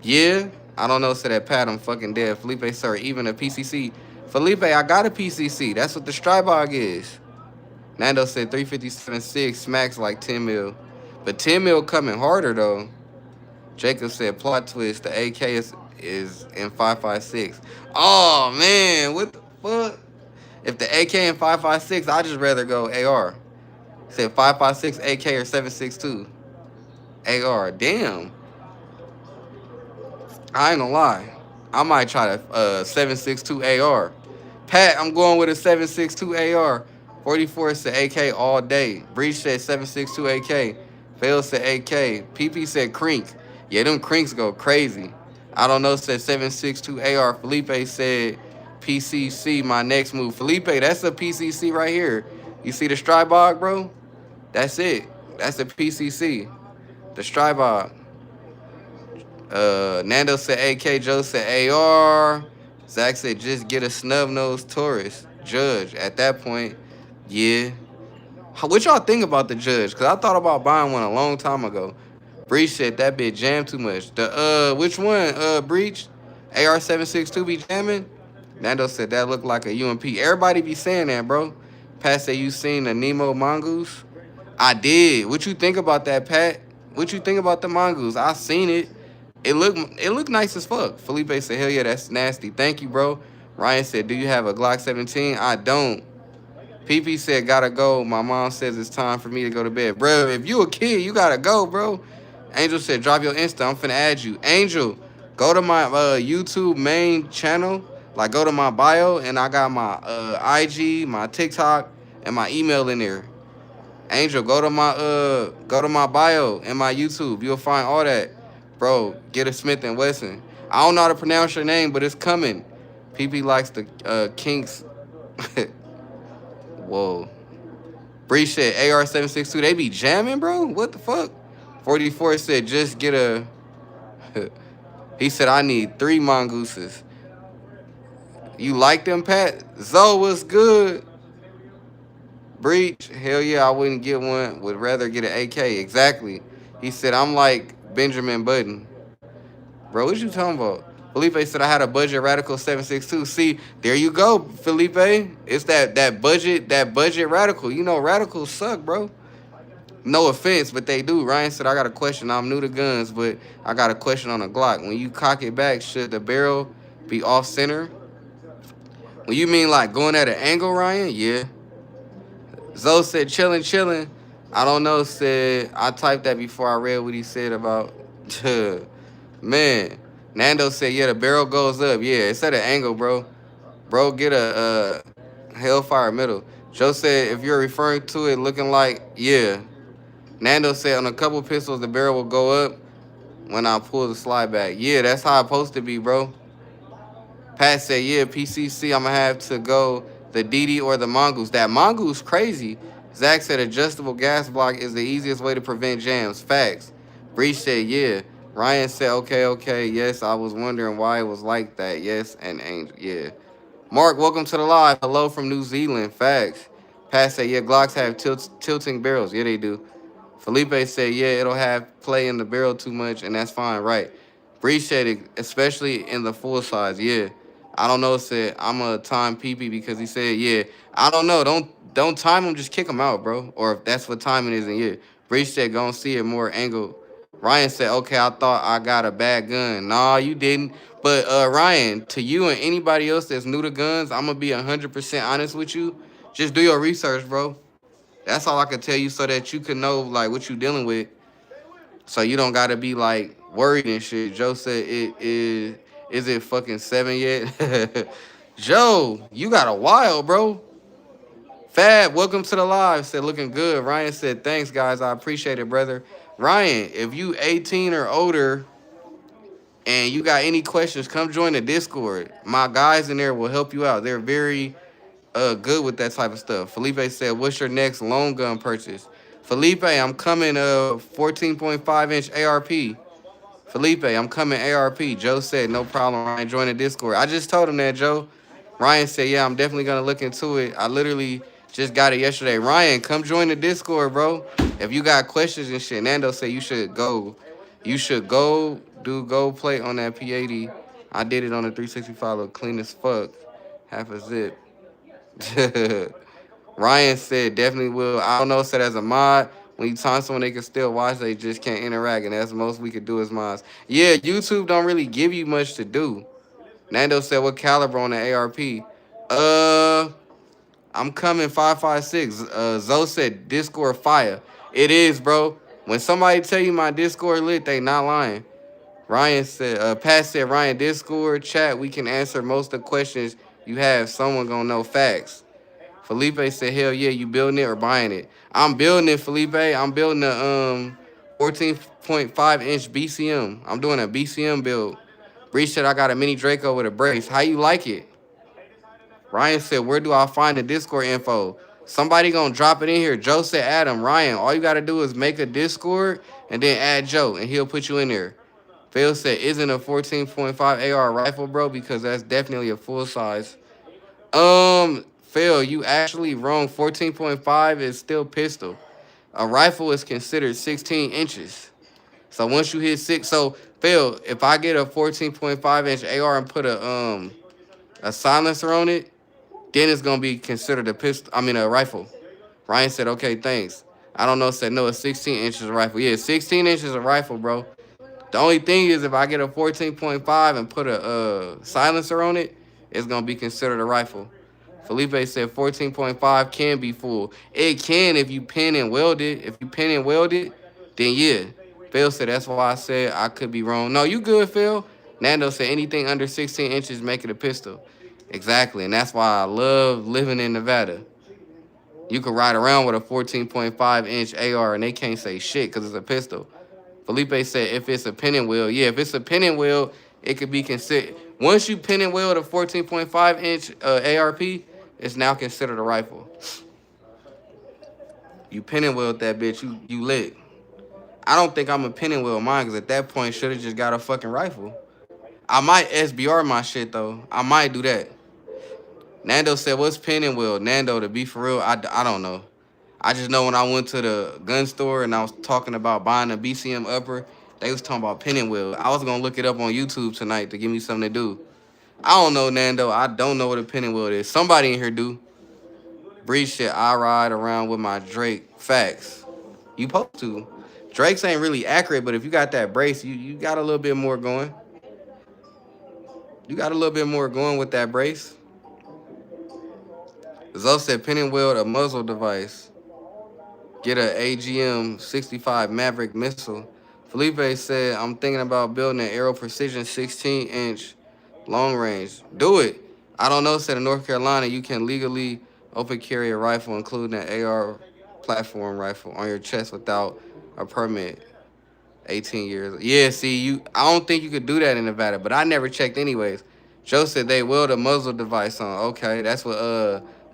Yeah, I don't know. Said that Pat, I'm fucking dead. Felipe, sir, even a PCC. Felipe, I got a PCC. That's what the Strybog is. Nando said 357.6 smacks like 10 mil. But 10 mil coming harder, though. Jacob said plot twist. The AK is in 5.56. Oh, man. What the fuck? If the AK in 5.56, I'd just rather go AR. Said 5.56 AK or 7.62. AR. Damn. I ain't gonna lie. I might try the 7.62 AR. Pat, I'm going with a 7.62 AR. 44 said AK all day. Breach said 7.62 AK. Phil said AK. PP said crink. Yeah, them crinks go crazy. I don't know, said 7.62 AR. Felipe said PCC, my next move. Felipe, that's a PCC right here. You see the Strybog, bro? That's it. That's the PCC. The Strybog. Nando said AK. Joe said AR. Zach said just get a snub-nosed Taurus. Judge. At that point, yeah. What y'all think about the Judge? Because I thought about buying one a long time ago. Breach said that bit jammed too much. The which one? Breach? AR-762 be jamming? Nando said that looked like a UMP. Everybody be saying that, bro. Pat said you seen the Nemo Mongoose? I did. What you think about that, Pat? What you think about the Mongoose? I seen it. It looked nice as fuck. Felipe said, hell yeah, that's nasty. Thank you, bro. Ryan said, do you have a Glock 17? I don't. PP said, gotta go. My mom says it's time for me to go to bed. Bro, if you a kid, you gotta go, bro. Angel said, drop your Insta. I'm finna add you. Angel, go to my YouTube main channel. Like, go to my bio, and I got my IG, my TikTok, and my email in there. Angel, go to my bio and my YouTube. You'll find all that. Bro, get a Smith & Wesson. I don't know how to pronounce your name, but it's coming. PP likes the kinks. Whoa. Bree said AR-762. They be jamming, bro? What the fuck? 44 said just get a... He said I need 3 mongooses. You like them, Pat? Zoe was good. Breach, hell yeah, I wouldn't get one. Would rather get an AK. Exactly. He said I'm like Benjamin Button. Bro, what you talking about? Felipe said I had a budget radical 762. See, there you go, Felipe. It's that budget radical. You know radicals suck, bro. No offense, but they do. Ryan said I got a question. I'm new to guns, but I got a question on a Glock. When you cock it back, should the barrel be off center? When you mean like going at an angle, Ryan? Yeah. Zoe said chillin', chillin'. I don't know, said I typed that before I read what he said about man. Nando said, yeah, the barrel goes up. Yeah, it's at an angle, bro. Bro, get a Hellfire middle. Joe said, if you're referring to it looking like, yeah. Nando said, on a couple pistols, the barrel will go up when I pull the slide back. Yeah, that's how it's supposed to be, bro. Pat said, yeah, PCC, I'm going to have to go the DD or the Mongoose. That Mongoose crazy. Zach said, adjustable gas block is the easiest way to prevent jams. Facts. Breach said, yeah. Ryan said, okay, yes, I was wondering why it was like that. Yes, and Angel, yeah. Mark, welcome to the live. Hello from New Zealand. Facts. Pat said, yeah, Glocks have tilting barrels. Yeah, they do. Felipe said, yeah, it'll have play in the barrel too much, and that's fine, right. Breach said, especially in the full size, yeah. I don't know, said, I'm a time PP because he said, yeah. I don't know. Don't time him, just kick him out, bro. Or if that's what timing is, and yeah. Breach said, go and see it more angle. Ryan said, okay, I thought I got a bad gun. Nah, you didn't. But Ryan, to you and anybody else that's new to guns, I'm going to be 100% honest with you. Just do your research, bro. That's all I can tell you so that you can know, like, what you dealing with. So you don't got to be, like, worried and shit. Joe said, is it fucking 7 yet? Joe, you got a while, bro. Fab, welcome to the live. Said, looking good. Ryan said, thanks, guys. I appreciate it, brother. Ryan, if you 18 or older and you got any questions, come join the Discord. My guys in there will help you out. They're very good with that type of stuff. Felipe said, what's your next long gun purchase? Felipe, I'm coming 14.5 inch ARP. Felipe, I'm coming ARP. Joe said, no problem, Ryan, join the Discord. I just told him that, Joe. Ryan said, yeah, I'm definitely going to look into it. I literally just got it yesterday. Ryan, come join the Discord, bro. If you got questions and shit, Nando said you should go. You should go do gold plate on that P80. I did it on the 365, look clean as fuck. Half a zip. Ryan said definitely will. I don't know, said as a mod, when you time someone they can still watch, they just can't interact, and that's the most we could do as mods. Yeah, YouTube don't really give you much to do. Nando said, what caliber on the ARP? I'm coming 5.56. Zoe said Discord fire. It is, bro. When somebody tell you my Discord lit, they not lying. Ryan said, Pat said, Ryan, Discord chat, we can answer most of the questions you have. Someone gonna know facts. Felipe said, hell yeah, you building it or buying it? I'm building it, Felipe. I'm building a 14.5 inch BCM. I'm doing a BCM build. Breach said I got a mini Draco with a brace. How you like it? Ryan said, where do I find the Discord info? Somebody gonna drop it in here. Joe said, Adam, Ryan, all you gotta do is make a Discord and then add Joe, and he'll put you in there. Phil said, isn't a 14.5 AR rifle, bro? Because that's definitely a full size. Phil, you actually wrong. 14.5 is still pistol. A rifle is considered 16 inches. So once you hit 6, so Phil, if I get a 14.5 inch AR and put a silencer on it, then it's gonna be considered a pistol. I mean a rifle. Ryan said, okay, thanks. I don't know, said no, it's 16 inches a rifle. Yeah, 16 inches a rifle, bro. The only thing is if I get a 14.5 and put a silencer on it, it's gonna be considered a rifle. Felipe said 14.5 can be full. It can if you pin and weld it. If you pin and weld it, then yeah. Phil said that's why I said I could be wrong. No, you good, Phil. Nando said anything under 16 inches make it a pistol. Exactly, and that's why I love living in Nevada. You can ride around with a 14.5 inch AR and they can't say shit because it's a pistol. Felipe said if it's a pinning wheel, yeah, if it's a pinning wheel, it could be considered. Once you pin and weld a 14.5 inch ARP, it's now considered a rifle. You pin and weld that bitch, you lit. I don't think I'm a pin and weld mine because at that point should have just got a fucking rifle. I might SBR my shit though. I might do that. Nando said, "What's pin and weld?" Nando, to be for real, I don't know. I just know when I went to the gun store and I was talking about buying a BCM upper, they was talking about pin and weld. I was gonna look it up on YouTube tonight to give me something to do. I don't know, Nando. I don't know what a pin and weld is. Somebody in here do. Breeze shit. I ride around with my Drake. Facts. You supposed to. Drake's ain't really accurate, but if you got that brace, you got a little bit more going. You got a little bit more going with that brace. Zoe said pin and weld a muzzle device. Get a AGM 65 Maverick missile. Felipe said, I'm thinking about building an Aero Precision 16-inch long range. Do it. I don't know, said in North Carolina, you can legally open carry a rifle, including an AR platform rifle, on your chest without a permit. 18 years. Yeah, see, I don't think you could do that in Nevada, but I never checked anyways. Joe said they weld a muzzle device on. Okay, that's what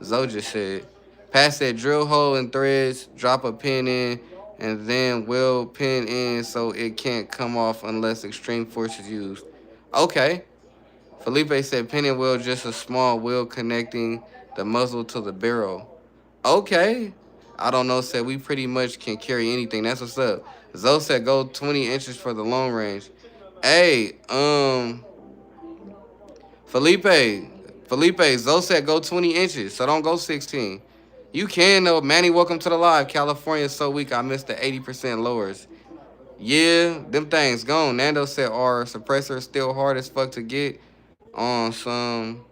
Zoe just said. Pat said drill hole in threads, drop a pin in, and then weld pin in so it can't come off unless extreme force is used. Okay. Felipe said pin and weld just a small wheel connecting the muzzle to the barrel. Okay. I don't know, said we pretty much can carry anything. That's what's up. Zoe said go 20 inches for the long range. Hey, Felipe. Zoe said go 20 inches, so don't go 16. You can though. Manny, welcome to the live. California's so weak, I missed the 80% lowers. Yeah, them things gone. Nando said our suppressor is still hard as fuck to get on some.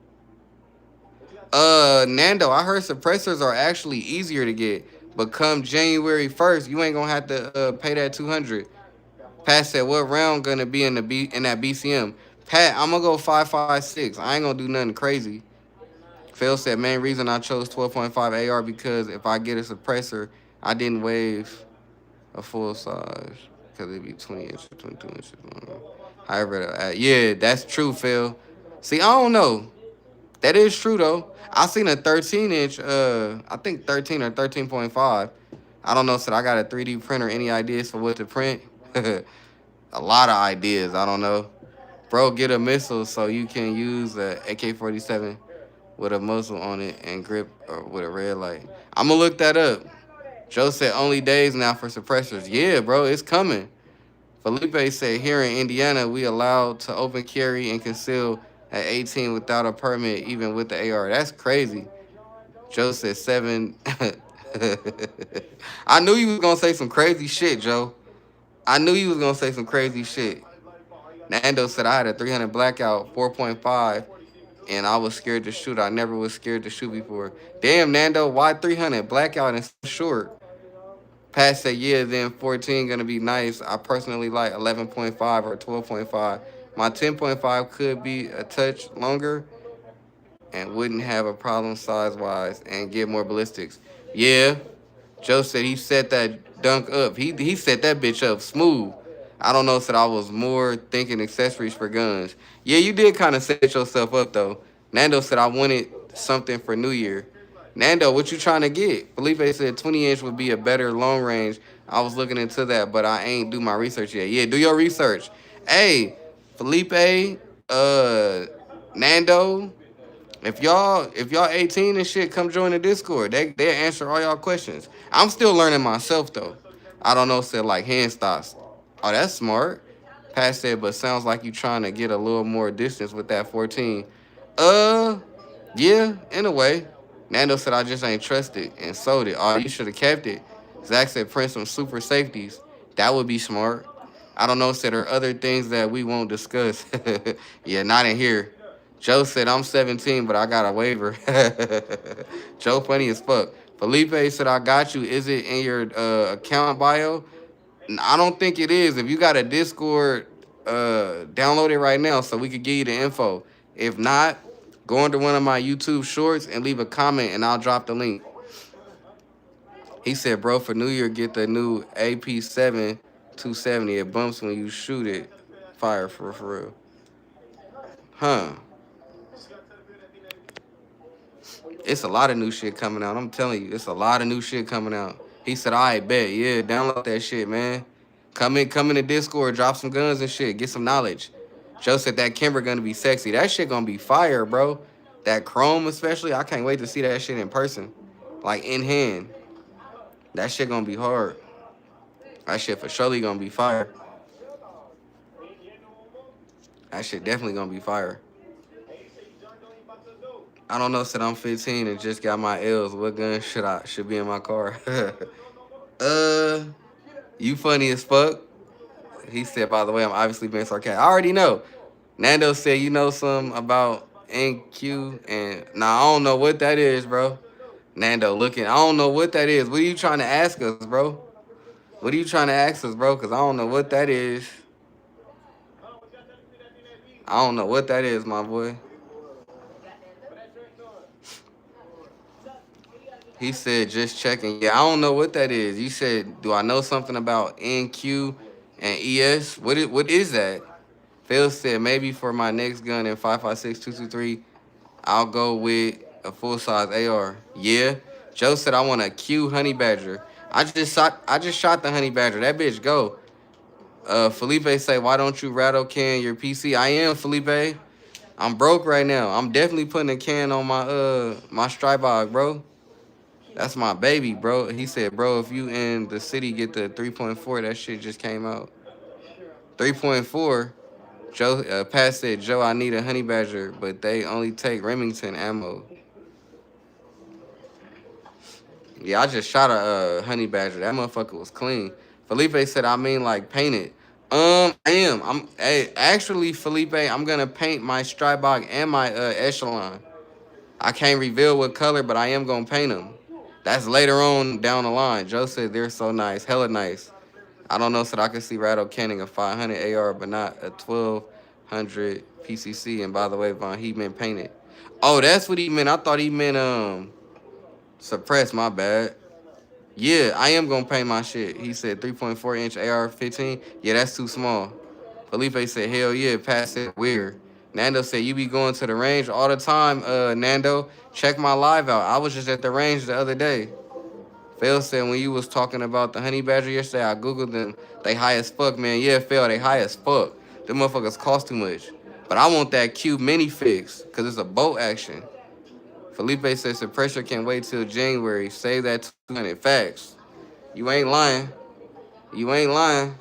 Nando, I heard suppressors are actually easier to get. But come January 1st, you ain't gonna have to pay that 200. Pat said, what round gonna be in that BCM? Pat, I'm gonna go 5.56. I ain't gonna do nothing crazy. Phil said, main reason I chose 12.5 AR because if I get a suppressor, I didn't wave a full size because it'd be 20 inches, 22 inches long. However, yeah, that's true, Phil. See, I don't know. That is true though. I seen a 13-inch, I think 13 or 13.5. I don't know, so I got a 3D printer. Any ideas for what to print? A lot of ideas. I don't know. Bro, get a missile so you can use a AK-47 with a muzzle on it and grip or with a red light. I'm gonna look that up. Joe said only days now for suppressors. Yeah, bro, it's coming. Felipe said here in Indiana, we allowed to open carry and conceal at 18 without a permit, even with the AR. That's crazy. Joe said 7. I knew you was gonna say some crazy shit, Joe. I knew you was gonna say some crazy shit. Nando said I had a 300 blackout, 4.5, and I was scared to shoot. I never was scared to shoot before. Damn, Nando, why 300 blackout and so short? Pat said, yeah, then 14 gonna be nice. I personally like 11.5 or 12.5. My 10.5 could be a touch longer and wouldn't have a problem size-wise and get more ballistics. Yeah, Joe said he set that dunk up. He set that bitch up smooth. I don't know, said I was more thinking accessories for guns. Yeah, you did kind of set yourself up, though. Nando said I wanted something for New Year. Nando, what you trying to get? Felipe said 20-inch would be a better long range. I was looking into that, but I ain't do my research yet. Yeah, do your research. Hey, Felipe, Nando, if y'all 18 and shit, come join the Discord. They'll answer all y'all questions. I'm still learning myself though. I don't know, said like hand stops. Oh, that's smart. Pat said, but sounds like you trying to get a little more distance with that 14. Uh, yeah, in a way. Nando said I just ain't trusted and sold it. Oh, you should have kept it. Zach said print some super safeties. That would be smart. I don't know, said there are other things that we won't discuss. Yeah, not in here. Joe said I'm 17, but I got a waiver. Joe funny as fuck. Felipe said I got you. Is it in your account bio? I don't think it is. If you got a Discord, download it right now so we could give you the info. If not, go into one of my YouTube shorts and leave a comment and I'll drop the link. He said, bro, for New Year, get the new AP7 270. It bumps when you shoot it. Fire for real. Huh. It's a lot of new shit coming out. I'm telling you, it's a lot of new shit coming out. He said, "I bet, yeah, download that shit, man. Come in the Discord, drop some guns and shit, get some knowledge." Joe said that Kimber gonna be sexy. That shit gonna be fire, bro. That Chrome especially, I can't wait to see that shit in person, like in hand. That shit gonna be hard. That shit for surely gonna be fire. That shit definitely gonna be fire. I don't know. Said I'm 15 and just got my L's. What gun should be in my car? uh, you funny as fuck. He said, by the way, I'm obviously being sarcastic. I already know. Nando said, you know something about NQ and nah, I don't know what that is, bro. Nando looking, I don't know what that is. What are you trying to ask us, bro? What are you trying to ask us, bro? Cause I don't know what that is. I don't know what that is, my boy. He said, just checking. Yeah, I don't know what that is. You said, do I know something about NQ and ES? What is that? Phil said, maybe for my next gun in 5.56 2.23, I'll go with a full size AR. Yeah. Joe said, I want a Q honey badger. I just shot the honey badger. That bitch go. Felipe say, why don't you rattle can your PC? I am, Felipe. I'm broke right now. I'm definitely putting a can on my Strybog, bro. That's my baby, bro. He said, bro, if you in the city get the 3.4, that shit just came out. 3.4. Joe, Pat said, Joe, I need a honey badger, but they only take Remington ammo. Yeah, I just shot a honey badger. That motherfucker was clean. Felipe said, I mean, like, painted. I am. Actually, Felipe, I'm gonna paint my Strybog and my Echelon. I can't reveal what color, but I am gonna paint them. That's later on down the line. Joe said they're so nice, hella nice. I don't know, so I can see Rattle canning a 500 AR, but not a 1200 PCC. And by the way, Von, he meant painted. Oh, that's what he meant. I thought he meant suppress. My bad. Yeah, I am gonna paint my shit. He said 3.4-inch AR-15. Yeah, that's too small. Felipe said, hell yeah. Pat said, weird. Nando said, you be going to the range all the time, Nando. Check my live out. I was just at the range the other day. Phil said, when you was talking about the honey badger yesterday, I Googled them. They high as fuck, man. Yeah, Phil, they high as fuck. Them motherfuckers cost too much. But I want that Q mini fix, because it's a boat action. Felipe says, suppressor can't wait till January. Save that 200. Facts. You ain't lying. You ain't lying.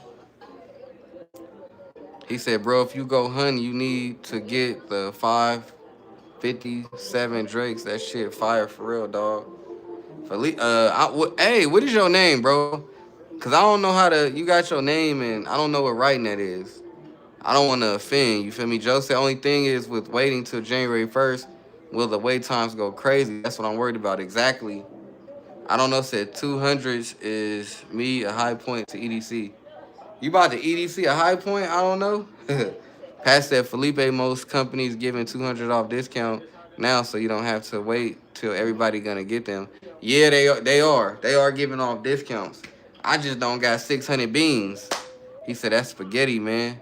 He said, bro, if you go hunting, you need to get the 557 Drakes. That shit fire for real, dog. Hey, what is your name, bro? Because I don't know how to, you got your name and I don't know what writing that is. I don't want to offend, you feel me? Joe said, only thing is with waiting till January 1st, will the wait times go crazy? That's what I'm worried about. Exactly. I don't know, said 200s is me a high point to EDC. You about to EDC a high point? I don't know. Pat said Felipe, most companies giving 200 off discount now, so you don't have to wait till everybody gonna get them. Yeah, they are. They are giving off discounts. I just don't got 600 beans. He said that's spaghetti, man.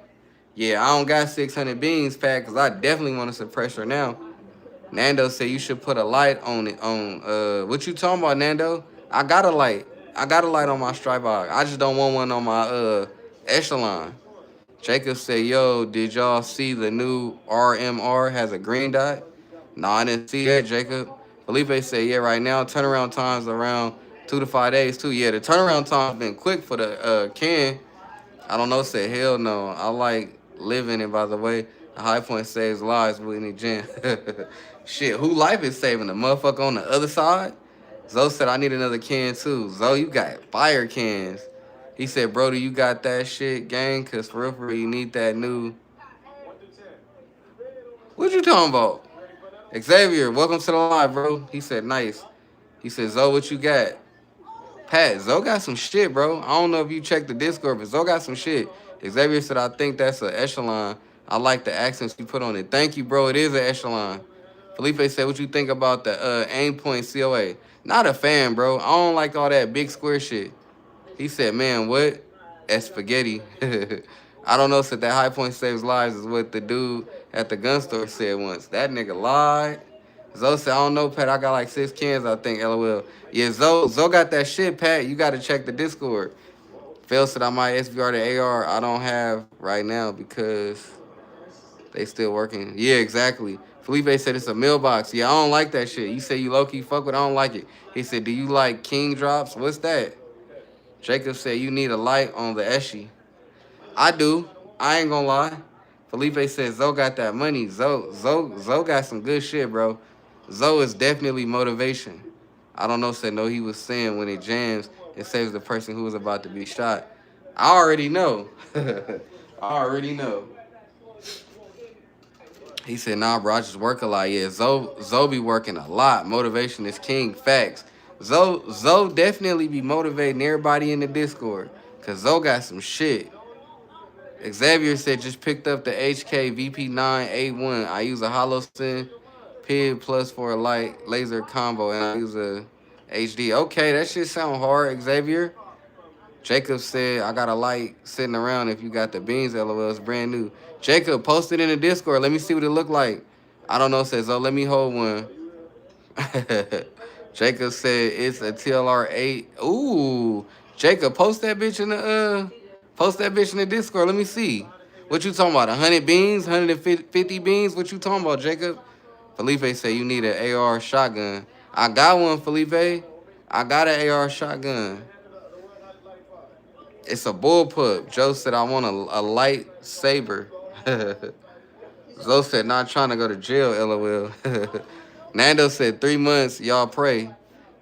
Yeah, I don't got 600 beans, Pat, because I definitely want a suppressor now. Nando said you should put a light on it. What you talking about, Nando? I got a light. I got a light on my Strybog. I just don't want one on my Echelon. Jacob said, yo, did y'all see the new RMR has a green dot? No, I didn't see that, Jacob. Felipe said, yeah, right now, turnaround time's around 2 to 5 days, too. Yeah, the turnaround time's been quick for the can. I don't know, said, hell no. I like living, and by the way, the high point saves lives with any gym. Shit, who life is saving? The motherfucker on the other side? Zoe said, I need another can, too. Zoe, you got fire cans. He said, bro, do you got that shit, gang? Because for real, you need that new... What you talking about? Xavier, welcome to the live, bro. He said, nice. He said, Zoe, what you got? Pat, Zoe got some shit, bro. I don't know if you checked the Discord, but Zoe got some shit. Xavier said, I think that's an Echelon. I like the accents you put on it. Thank you, bro. It is an Echelon. Felipe said, what you think about the aim point COA? Not a fan, bro. I don't like all that big square shit. He said, man, what? That's spaghetti. I don't know, said that high point saves lives is what the dude at the gun store said once. That nigga lied. Zoe said, I don't know, Pat. I got like 6 cans, I think, LOL. Yeah, Zoe got that shit, Pat. You got to check the Discord. Phil said I might SVR the AR. I don't have right now because they still working. Yeah, exactly. Felipe said it's a mailbox. Yeah, I don't like that shit. You say you low-key fuck with, I don't like it. He said, do you like king drops? What's that? Jacob said you need a light on the Eshy. I do. I ain't gonna lie. Felipe said Zoe got that money. Zoe got some good shit, bro. Zoe is definitely motivation. I don't know, said no, he was saying when it jams, it saves the person who was about to be shot. I already know. I already know. He said, nah, bro, I just work a lot. Yeah, Zoe be working a lot. Motivation is king. Facts. Zoe definitely be motivating everybody in the Discord. Cause Zoe got some shit. Xavier said just picked up the HK VP9A1. I use a hollow send PID plus for a light laser combo and I use a HD. Okay, that shit sound hard, Xavier. Jacob said I got a light sitting around if you got the beans, LOL. It's brand new. Jacob, post it in the Discord. Let me see what it look like. I don't know, says, oh, let me hold one. Jacob said it's a TLR8. Ooh. Jacob, post that bitch in the Discord. Let me see. What you talking about? 100 beans? 150 beans? What you talking about, Jacob? Felipe said you need an AR shotgun. I got one, Felipe. I got an AR shotgun. It's a bullpup. Joe said I want a lightsaber. Zoe said not trying to go to jail, LOL. Nando said 3 months, y'all pray.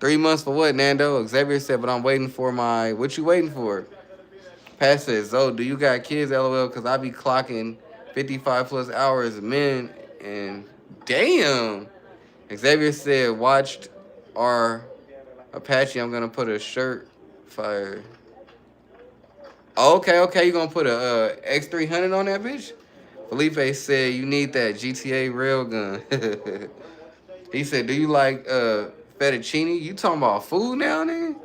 3 months for what, Nando? Xavier said, but I'm waiting for my... What you waiting for? Pat says, Zoe, do you got kids, LOL? Because I be clocking 55 plus hours men and... Damn! Xavier said, watched our Apache. I'm going to put a shirt fire. Okay, you going to put a X300 on that bitch? Felipe said, you need that GTA railgun. He said, do you like fettuccine? You talking about food now, nigga?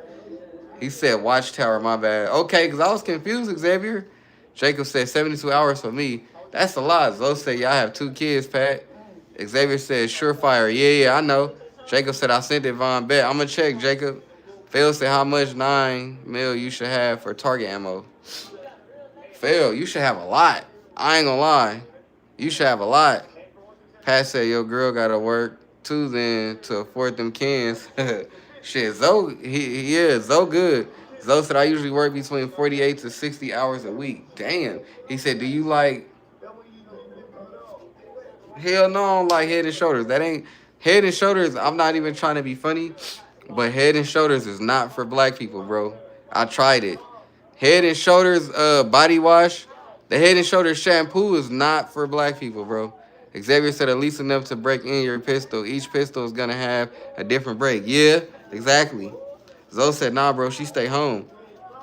He said, Watchtower, my bad. Okay, because I was confused, Xavier. Jacob said, 72 hours for me. That's a lot. Zoe said, y'all have 2 kids, Pat. Xavier said, Surefire. Yeah, I know. Jacob said, I sent it, Von. Bet. I'm going to check, Jacob. Phil said, how much 9 mil you should have for target ammo? Phil, you should have a lot. I ain't going to lie. You should have a lot. Pat said, your girl got to work too then to afford them cans. Shit, Zoe, Zoe good. Zoe said, I usually work between 48 to 60 hours a week. Damn. He said, do you like... Hell no, I don't like Head and Shoulders. That ain't... Head and Shoulders, I'm not even trying to be funny, but Head and Shoulders is not for black people, bro. I tried it. Head and Shoulders body wash, the Head and Shoulders shampoo is not for black people, bro. Xavier said at least enough to break in your pistol. Each pistol is going to have a different break. Yeah, exactly. Zoe said, nah, bro, she stay home.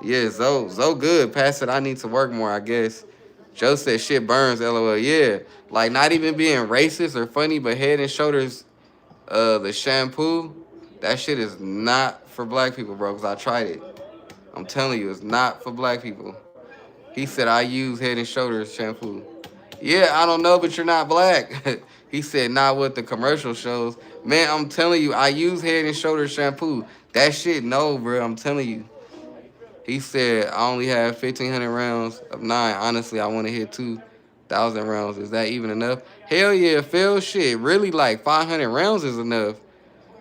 Yeah, Zoe good. Pat said, I need to work more, I guess. Joe said, shit burns, LOL. Yeah, like not even being racist or funny, but Head and Shoulders, the shampoo, that shit is not for black people, bro, because I tried it. I'm telling you, it's not for black people. He said, I use Head and Shoulders shampoo. Yeah, I don't know, but you're not black. He said, not what the commercial shows. Man, I'm telling you, I use Head and Shoulders shampoo. That shit, no, bro, I'm telling you. He said, I only have 1,500 rounds of 9. Honestly, I want to hit 2,000 rounds. Is that even enough? Hell yeah, Phil, shit. Really, like 500 rounds is enough.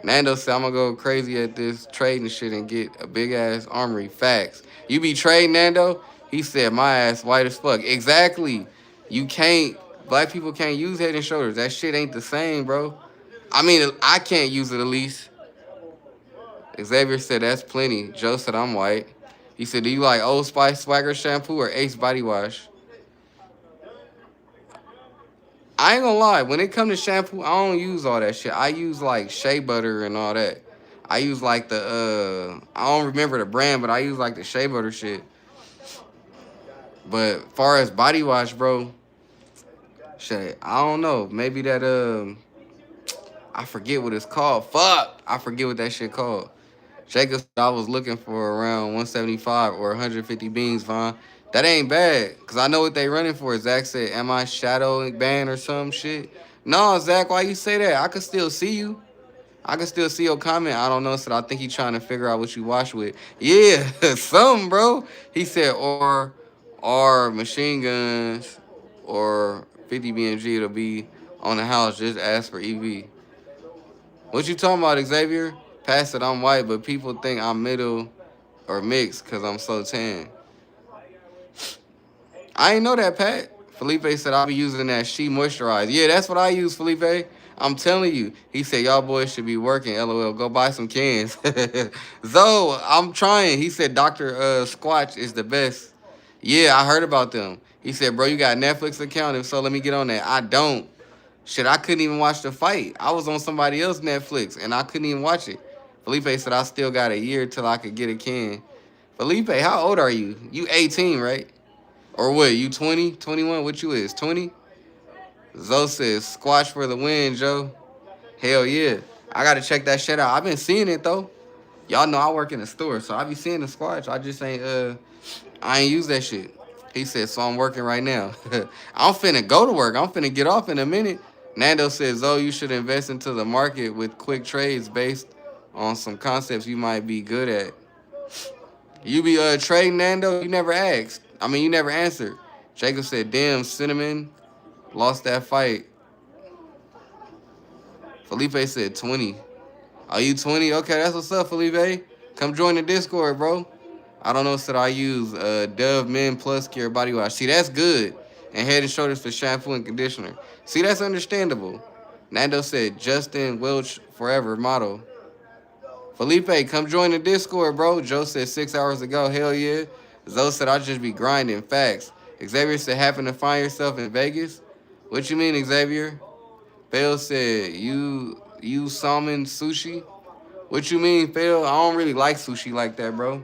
Nando said, I'm going to go crazy at this trading shit and get a big-ass armory. Facts. You be trading, Nando? He said, my ass white as fuck. Exactly. You can't, black people can't use Head and Shoulders. That shit ain't the same, bro. I mean, I can't use it at least. Xavier said, that's plenty. Joe said, I'm white. He said, do you like Old Spice Swagger shampoo or Ace body wash? I ain't gonna lie. When it comes to shampoo, I don't use all that shit. I use like shea butter and all that. I use like the, I don't remember the brand, but I use like the shea butter shit. But far as body wash, bro, shit, I don't know. Maybe that, I forget what it's called. Fuck. I forget what that shit called. Jacob said I was looking for around 175 or 150 beans, Von. That ain't bad, cause I know what they running for. Zach said, "Am I shadow banned or some shit?" No, Zach, why you say that? I can still see you. I can still see your comment. I don't know, so I think he trying to figure out what you wash with. Yeah, something, bro. He said, or machine guns, or 50 BMG. It'll be on the house. Just ask for EV. What you talking about, Xavier? Pass it. I'm white, but people think I'm middle or mixed because I'm so tan. I ain't know that, Pat. Felipe said I'll be using that She Moisturize. Yeah, that's what I use, Felipe. I'm telling you. He said y'all boys should be working. LOL. Go buy some cans. Zoe, I'm trying. He said Dr. Squatch is the best. Yeah, I heard about them. He said, bro, you got a Netflix account? If so, let me get on that. I don't. Shit, I couldn't even watch the fight. I was on somebody else's Netflix, and I couldn't even watch it. Felipe said I still got a year till I could get a can. Felipe, how old are you? You 18, right? Or what, you 20? 21? What you is, 20? Zoe says, squash for the win, Joe. Hell yeah. I got to check that shit out. I've been seeing it, though. Y'all know I work in the store, so I be seeing the squash. I just ain't, I ain't use that shit. He said, so I'm working right now. I'm finna go to work. I'm finna get off in a minute. Nando says, Zoe, you should invest into the market with quick trades based on some concepts you might be good at. You be trading, Nando? You never asked. I mean, you never answered. Jacob said, damn, Cinnamon lost that fight. Felipe said 20. Are you 20? Okay, that's what's up, Felipe. Come join the Discord, bro. I don't know, said I use Dove Men Plus Care Body Wash. See, that's good. And Head and Shoulders for shampoo and conditioner. See, that's understandable. Nando said Justin Welch Forever model. Felipe, come join the Discord, bro. Joe said 6 hours ago. Hell yeah. Zoe said I just be grinding. Facts. Xavier said happen to find yourself in Vegas. What you mean, Xavier? Phil said you salmon sushi. What you mean, Phil? I don't really like sushi like that, bro.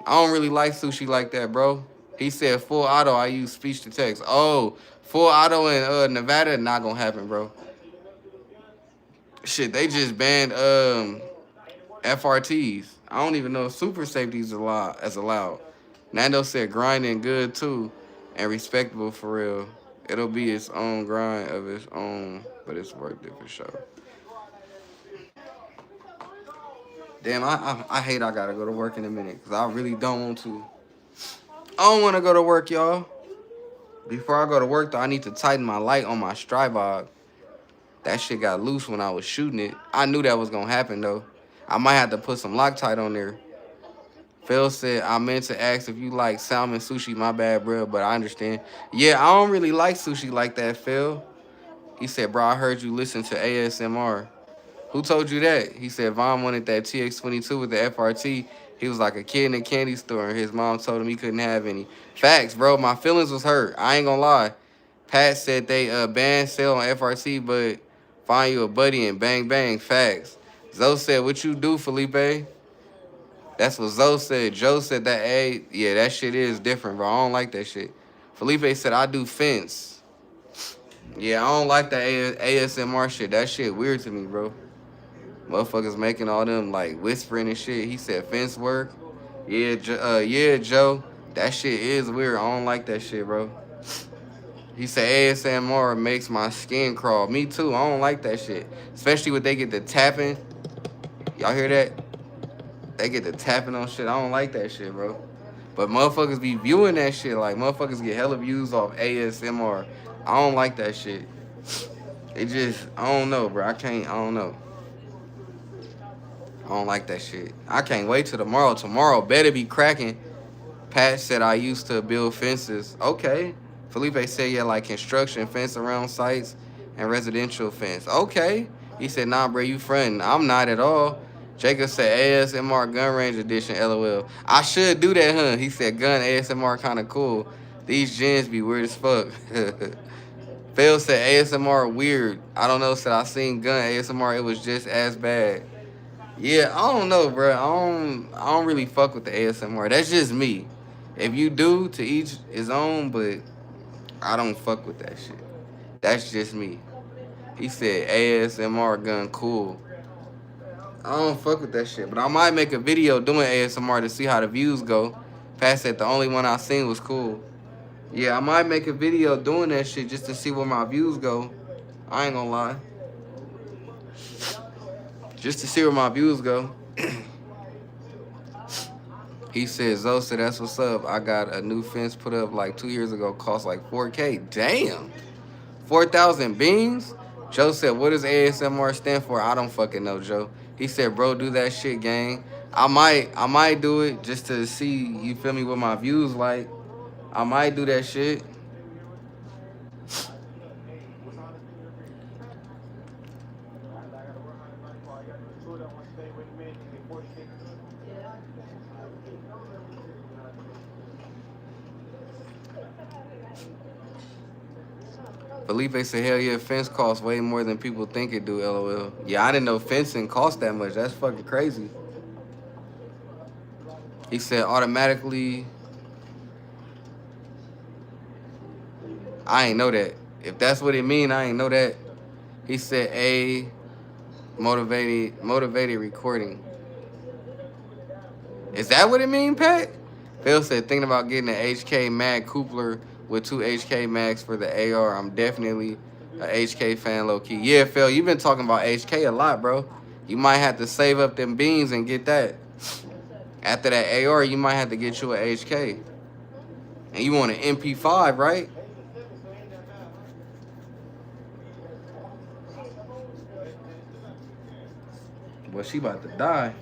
I don't really like sushi like that, bro. He said full auto. I use speech to text. Oh, full auto in Nevada, not gonna happen, bro. Shit, they just banned FRTs. I don't even know if super safety is allowed. Nando said grinding good too, and respectable for real. It'll be its own grind of its own, but it's worth it for sure. Damn, I hate I gotta go to work in a minute because I really don't want to. I don't want to go to work, y'all. Before I go to work, though, I need to tighten my light on my Strybog. That shit got loose when I was shooting it. I knew that was going to happen, though. I might have to put some Loctite on there. Phil said, I meant to ask if you like salmon sushi. My bad, bro, but I understand. Yeah, I don't really like sushi like that, Phil. He said, bro, I heard you listen to ASMR. Who told you that? He said Von wanted that TX22 with the FRT. He was like a kid in a candy store, and his mom told him he couldn't have any. Facts, bro. My feelings was hurt. I ain't gonna lie. Pat said they banned sale on FRT, but find you a buddy and bang bang. Facts. Zoe said, what you do, Felipe? That's what Zoe said. Joe said that, hey, yeah, that shit is different, bro. I don't like that shit. Felipe said, I do fence. Yeah, I don't like that ASMR shit. That shit weird to me, bro. Motherfuckers making all them like whispering and shit. He said fence work. Yeah, yeah, Joe. That shit is weird. I don't like that shit, bro. He said ASMR makes my skin crawl. Me too. I don't like that shit. Especially when they get the tapping. Y'all hear that? They get the tapping on shit. I don't like that shit, bro. But motherfuckers be viewing that shit. Like motherfuckers get hella views off ASMR. I don't like that shit. It just, I don't know, bro. I don't know. I don't like that shit. I can't wait till tomorrow. Tomorrow better be cracking. Pat said I used to build fences. Okay. Felipe said, yeah, like construction fence around sites and residential fence. Okay. He said, nah, bro, you fronting. I'm not at all. Jacob said ASMR gun range edition, LOL. I should do that, huh? He said gun ASMR kind of cool. These gens be weird as fuck. Phil said ASMR weird. I don't know, said I seen gun ASMR. It was just as bad. Yeah, I don't know, bro. I don't really fuck with the ASMR. That's just me. If you do, to each his own, but I don't fuck with that shit. That's just me. He said ASMR gun cool. I don't fuck with that shit, but I might make a video doing ASMR to see how the views go. Pat said the only one I seen was cool. Yeah, I might make a video doing that shit just to see where my views go. I ain't gonna lie. Just to see where my views go. He said, Zoe said, that's what's up. I got a new fence put up like 2 years ago. Cost like $4K. Damn. 4,000 beans? Joe said, what does ASMR stand for? I don't fucking know, Joe. He said, bro, do that shit, gang. I might do it just to see, you feel me, what my views like. I might do that shit. Felipe said, hell yeah, fence costs way more than people think it do, LOL. Yeah, I didn't know fencing cost that much. That's fucking crazy. He said, automatically. I ain't know that. If that's what it mean, I ain't know that. He said, A, motivated recording. Is that what it mean, Pat? Phil said, thinking about getting an HK Mag Coupler with 2 HK Mags for the AR. I'm definitely a HK fan, low-key. Yeah, Phil, you've been talking about HK a lot, bro. You might have to save up them beans and get that. After that AR, you might have to get you an HK. And you want an MP5, right? Well, she about to die.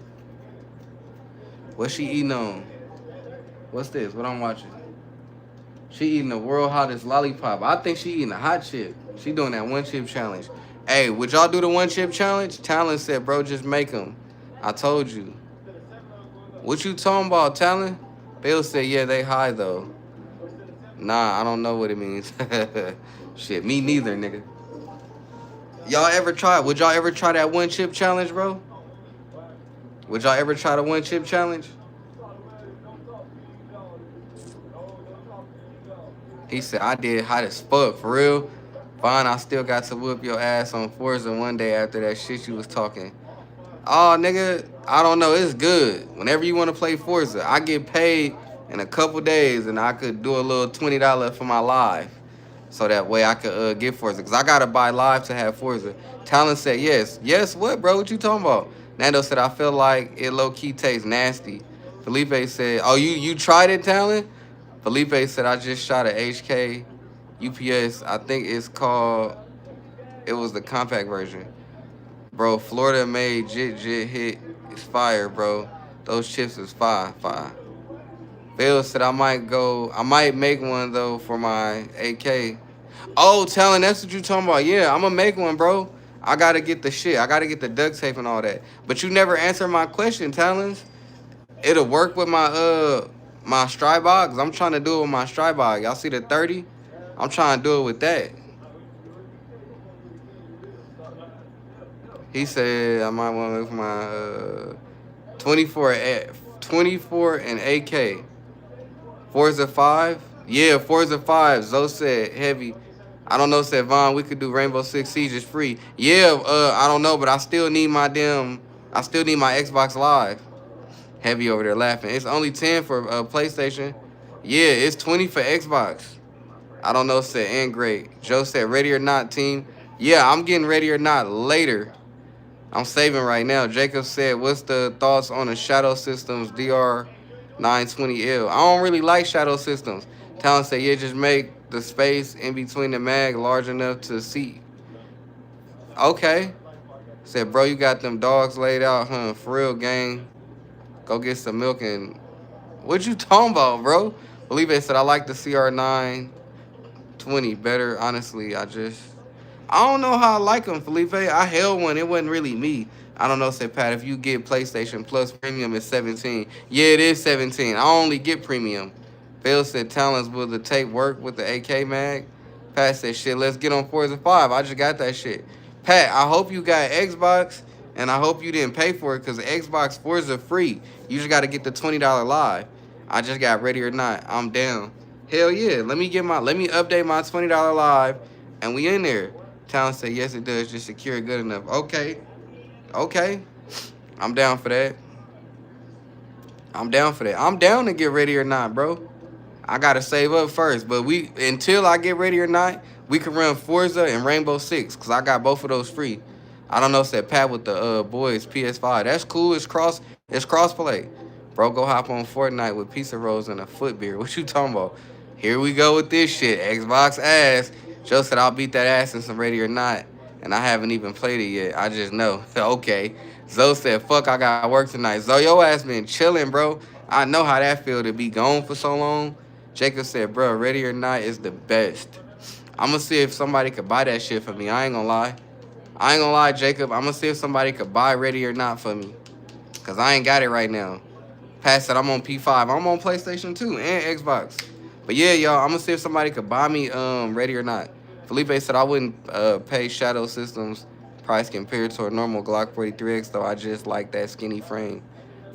What's she eating on? What's this? What I'm watching? She eating the world hottest lollipop. I think she eating a hot chip. She doing that one chip challenge. Hey, would y'all do the one chip challenge? Talon said, bro, just make them. I told you. What you talking about, Talon? Bill said, yeah, they high, though. Nah, I don't know what it means. Shit, me neither, nigga. Y'all ever try? Would y'all ever try that one chip challenge, bro? Would y'all ever try the one chip challenge? He said, I did hot as fuck, for real. Fine, I still got to whoop your ass on Forza one day after that shit you was talking. Oh, nigga, I don't know. It's good. Whenever you want to play Forza, I get paid in a couple days, and I could do a little $20 for my live. So that way I could get Forza. Because I got to buy live to have Forza. Talon said, yes. Yes, what, bro? What you talking about? Nando said, I feel like it low-key tastes nasty. Felipe said, oh, you tried it, Talon? Felipe said, I just shot a HK UPS. I think it's called, it was the compact version. Bro, Florida made Jit hit. It's fire, bro. Those chips is fire. Phil said, I might make one, though, for my AK. Oh, Talon, that's what you talking about. Yeah, I'm going to make one, bro. I got to get the shit. I got to get the duct tape and all that. But you never answered my question, Talons. It'll work with my stride box. I'm trying to do it with my stride box. Y'all see the 30? I'm trying to do it with that. He said I might want to move my 24 and AK. Forza 5? Yeah, Forza 5. Zoe said heavy. I don't know, said Vaughn, we could do Rainbow Six Siege is free. Yeah, I don't know, but I still need my Xbox Live. Heavy over there laughing. It's only 10 for PlayStation. Yeah, it's 20 for Xbox. I don't know, said and great. Joe said ready or not, team. Yeah, I'm getting ready or not later. I'm saving right now. Jacob said, what's the thoughts on the Shadow Systems DR920L? I don't really like Shadow Systems. Talon said, yeah, just make the space in between the mag large enough to see. Okay. Said, bro, you got them dogs laid out, huh? For real, gang. Go get some milk and... What you talking about, bro? Felipe said, I like the CR920 better. Honestly, I don't know how I like them, Felipe. I held one. It wasn't really me. I don't know, said Pat. If you get PlayStation Plus Premium, it's 17. Yeah, it is 17. I only get Premium. Phil said, Talons, will the tape work with the AK mag? Pat said, shit, let's get on Forza 5. I just got that shit. Pat, I hope you got Xbox, and I hope you didn't pay for it, because the Xbox Forza free. You just got to get the $20 live. I just got ready or not. I'm down. Hell yeah. Let me update my $20 live, and we in there. Talon said, yes, it does. Just secure it good enough. Okay. I'm down for that. I'm down for that. I'm down to get ready or not, bro. I gotta save up first, but we until I get ready or not, we can run Forza and Rainbow Six because I got both of those free. I don't know, said Pat with the boys PS5. That's cool. It's crossplay. Bro, go hop on Fortnite with pizza rolls and a foot beer. What you talking about? Here we go with this shit. Xbox ass. Joe said I'll beat that ass in some ready or not, and I haven't even played it yet. I just know. Okay. Zoe said, "Fuck, I got work tonight." Zoe, your ass been chilling, bro. I know how that feel to be gone for so long. Jacob said, "Bro, ready or not is the best." I'm gonna see if somebody could buy that shit for me. I ain't gonna lie. I ain't gonna lie, Jacob. I'm gonna see if somebody could buy ready or not for me. Cause I ain't got it right now. Pat said I'm on P5. I'm on PlayStation 2 and Xbox. But yeah, y'all, I'm gonna see if somebody could buy me ready or not. Felipe said I wouldn't pay Shadow Systems price compared to a normal Glock 43X though. I just like that skinny frame.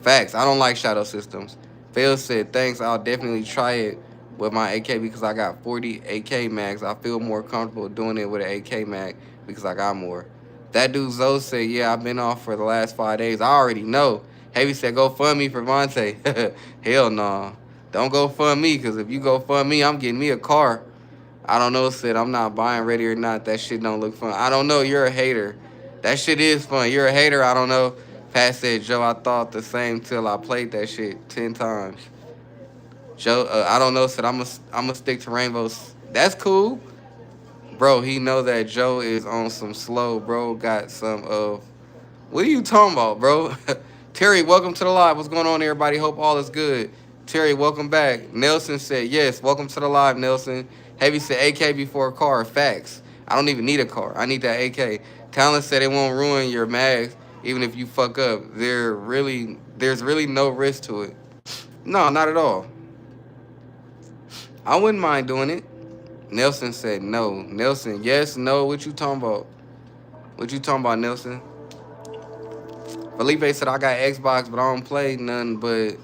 Facts. I don't like Shadow Systems. Phil said thanks. I'll definitely try it with my AK because I got 40 AK mags. I feel more comfortable doing it with an AK mag because I got more. That dude Zoe said, yeah, I've been off for the last 5 days. I already know. Heavy said, go fund me for Vontae. Hell no. Nah. Don't go fund me, because if you go fund me, I'm getting me a car. I don't know, said I'm not buying ready or not. That shit don't look fun. I don't know. You're a hater. That shit is fun. You're a hater. I don't know. Pat said, Joe, I thought the same till I played that shit 10 times. Joe, I don't know, said I'm gonna stick to rainbows. That's cool. Bro, he know that Joe is on some slow, bro. Got some of what are you talking about, bro? Terry, welcome to the live. What's going on, everybody? Hope all is good. Terry, welcome back. Nelson said, yes, welcome to the live, Nelson. Heavy said, AK before a car. Facts. I don't even need a car. I need that AK. Talent said it won't ruin your mags even if you fuck up. There's really no risk to it. No, not at all. I wouldn't mind doing it. Nelson said no. Nelson, yes, no. What you talking about? What you talking about, Nelson? Felipe said I got Xbox, but I don't play none but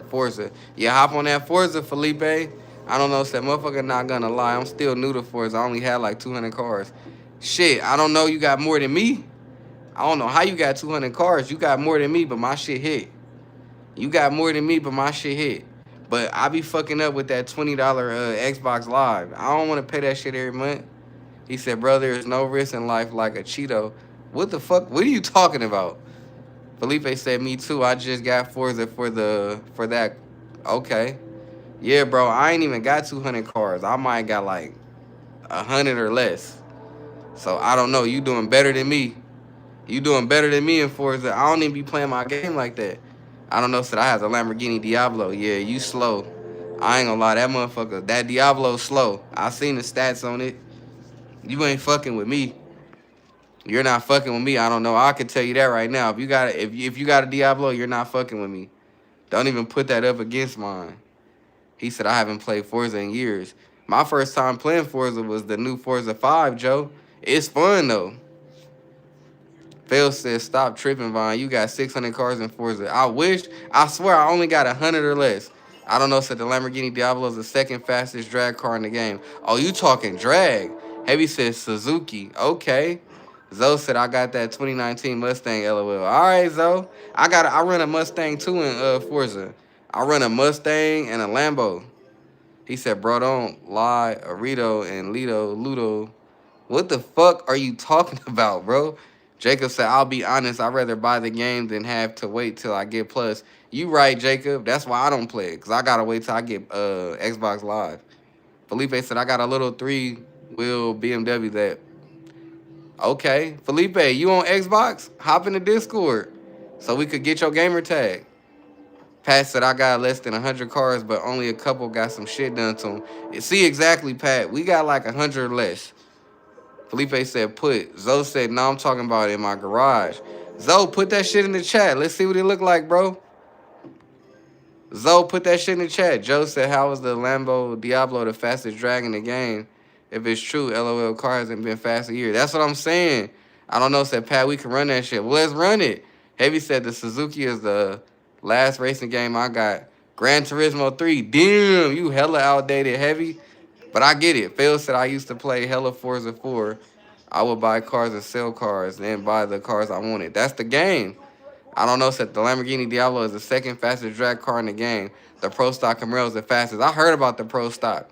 Forza. Yeah, hop on that Forza, Felipe. I don't know, said motherfucker not gonna lie. I'm still new to Forza. I only had like 200 cars. Shit, I don't know, you got more than me. I don't know how you got 200 cars. You got more than me, but my shit hit. You got more than me, but my shit hit. But I be fucking up with that $20 Xbox Live. I don't want to pay that shit every month. He said, bro, there's no risk in life like a Cheeto. What the fuck? What are you talking about? Felipe said, me too. I just got Forza for that. Okay. Yeah, bro, I ain't even got 200 cars. I might got like 100 or less. So I don't know. You doing better than me. You doing better than me in Forza. I don't even be playing my game like that. I don't know, said I have a Lamborghini Diablo. Yeah, you slow. I ain't gonna lie, that motherfucker, that Diablo slow. I seen the stats on it. You ain't fucking with me. You're not fucking with me. I don't know. I can tell you that right now. If you got a Diablo, you're not fucking with me. Don't even put that up against mine. He said I haven't played Forza in years. My first time playing Forza was the new Forza 5, Joe. It's fun though. Phil says, stop tripping, Vine. You got 600 cars in Forza. I wish. I swear I only got 100 or less. I don't know, said the Lamborghini Diablo is the second fastest drag car in the game. Oh, you talking drag. Heavy says Suzuki. Okay. Zoe said, I got that 2019 Mustang, LOL. All right, Zoe. I run a Mustang too in Forza. I run a Mustang and a Lambo. He said, bro, don't lie. Arito and Ludo. What the fuck are you talking about, bro? Jacob said, I'll be honest, I'd rather buy the game than have to wait till I get Plus. You right, Jacob. That's why I don't play it, because I got to wait till I get Xbox Live. Felipe said, I got a little three-wheel BMW that... Okay. Felipe, you on Xbox? Hop in the Discord so we could get your gamer tag. Pat said, I got less than 100 cars, but only a couple got some shit done to them. See, exactly, Pat. We got like 100 or less. Felipe said, put. Zoe said, no, I'm talking about it in my garage. Zoe, put that shit in the chat. Let's see what it look like, bro. Zoe, put that shit in the chat. Joe said, how is the Lambo Diablo the fastest drag in the game? If it's true, LOL car hasn't been fast a year. That's what I'm saying. I don't know, said Pat, we can run that shit. Well, let's run it. Heavy said the Suzuki is the last racing game I got. Gran Turismo 3. Damn, you hella outdated, Heavy. But I get it. Phil said I used to play hella Forza 4. I would buy cars and sell cars, then buy the cars I wanted. That's the game. I don't know, said the Lamborghini Diablo is the second fastest drag car in the game. The Pro Stock Camaro is the fastest. I heard about the Pro Stock.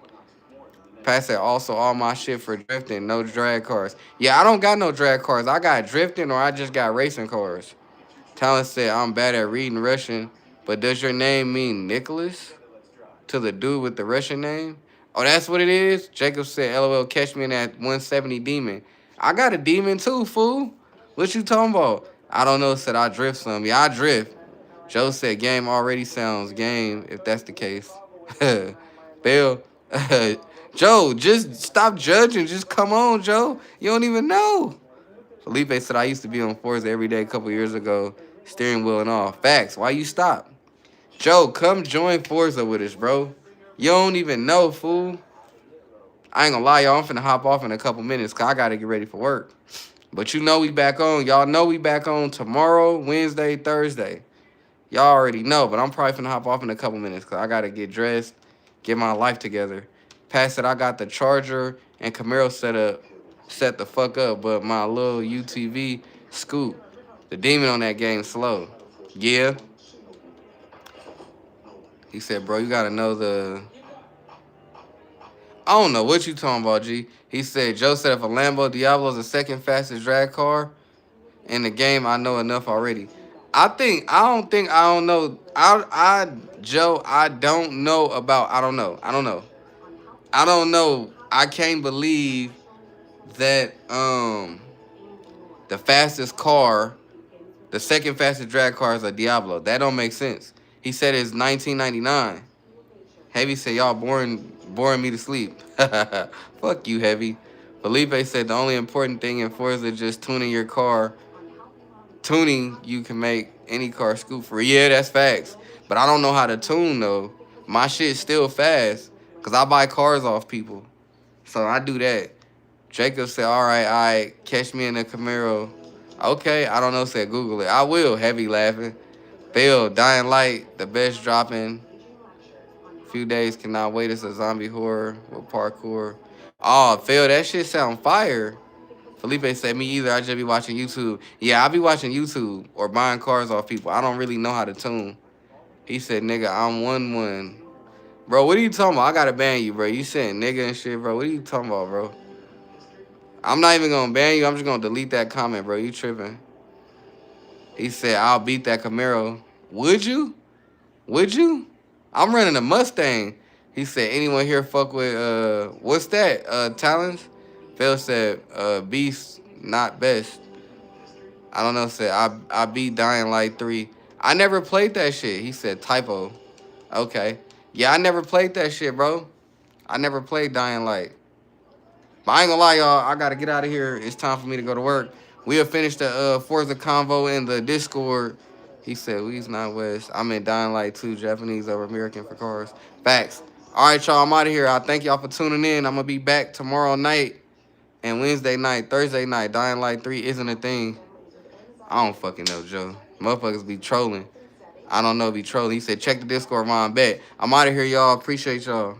Pat said also all my shit for drifting, no drag cars. Yeah, I don't got no drag cars. I got drifting or I just got racing cars. Talent said I'm bad at reading Russian, but does your name mean Nicholas? To the dude with the Russian name? Oh, that's what it is? Jacob said, LOL, catch me in that 170 demon. I got a demon too, fool. What you talking about? I don't know, said I drift some. Yeah, I drift. Joe said game already sounds game, if that's the case. Bill, Joe, just stop judging. Just come on, Joe. You don't even know. Felipe said I used to be on Forza every day a couple years ago, steering wheel and all. Facts. Why you stop? Joe, come join Forza with us, bro. You don't even know, fool. I ain't gonna lie, y'all. I'm finna hop off in a couple minutes because I gotta get ready for work. But you know we back on. Y'all know we back on tomorrow, Wednesday, Thursday. Y'all already know, but I'm probably finna hop off in a couple minutes because I gotta get dressed, get my life together. Past it, I got the Charger and Camaro set the fuck up, but my little UTV scoop, the demon on that game slow. Yeah. He said, bro, you gotta know the... I don't know what you talking about, G. He said, Joe said if a Lambo Diablo is the second fastest drag car in the game, I know enough already. I don't know. Joe, I don't know about, I don't know. I can't believe that, the fastest car, the second fastest drag car is a Diablo. That don't make sense. He said it's 1999. Heavy said, y'all boring me to sleep. Fuck you, Heavy. Felipe said the only important thing in Forza is just tuning your car. Tuning, you can make any car scoot for. Yeah, that's facts. But I don't know how to tune, though. My shit's still fast because I buy cars off people. So I do that. Jacob said, all right, catch me in a Camaro. Okay, I don't know, said Google it. I will, Heavy laughing. Bill, Dying Light, the best dropping. Few days, cannot wait. It's a zombie horror with parkour. Oh, Phil, that shit sound fire. Felipe said, me either. I just be watching YouTube. Yeah, I be watching YouTube or buying cars off people. I don't really know how to tune. He said, nigga, I'm 1-1. Bro, what are you talking about? I gotta ban you, bro. You saying nigga and shit, bro. What are you talking about, bro? I'm not even gonna ban you. I'm just gonna delete that comment, bro. You tripping. He said, I'll beat that Camaro. Would you? Would you? I'm running a Mustang. He said, anyone here fuck with, what's that? Talons? Phil said, Beast, not best. I don't know, said, I beat Dying Light 3. I never played that shit. He said, typo. Okay. Yeah, I never played that shit, bro. I never played Dying Light. But I ain't gonna lie, y'all. I gotta get out of here. It's time for me to go to work. We'll finish the Forza convo in the Discord. He said, we's not West. I'm in Dying Light 2, Japanese over American for cars. Facts. All right, y'all. I'm out of here. I thank y'all for tuning in. I'm gonna be back tomorrow night and Wednesday night, Thursday night. Dying Light 3 isn't a thing. I don't fucking know, Joe. Motherfuckers be trolling. I don't know, be trolling. He said, check the Discord, Mom. Bet. I'm out of here, y'all. Appreciate y'all.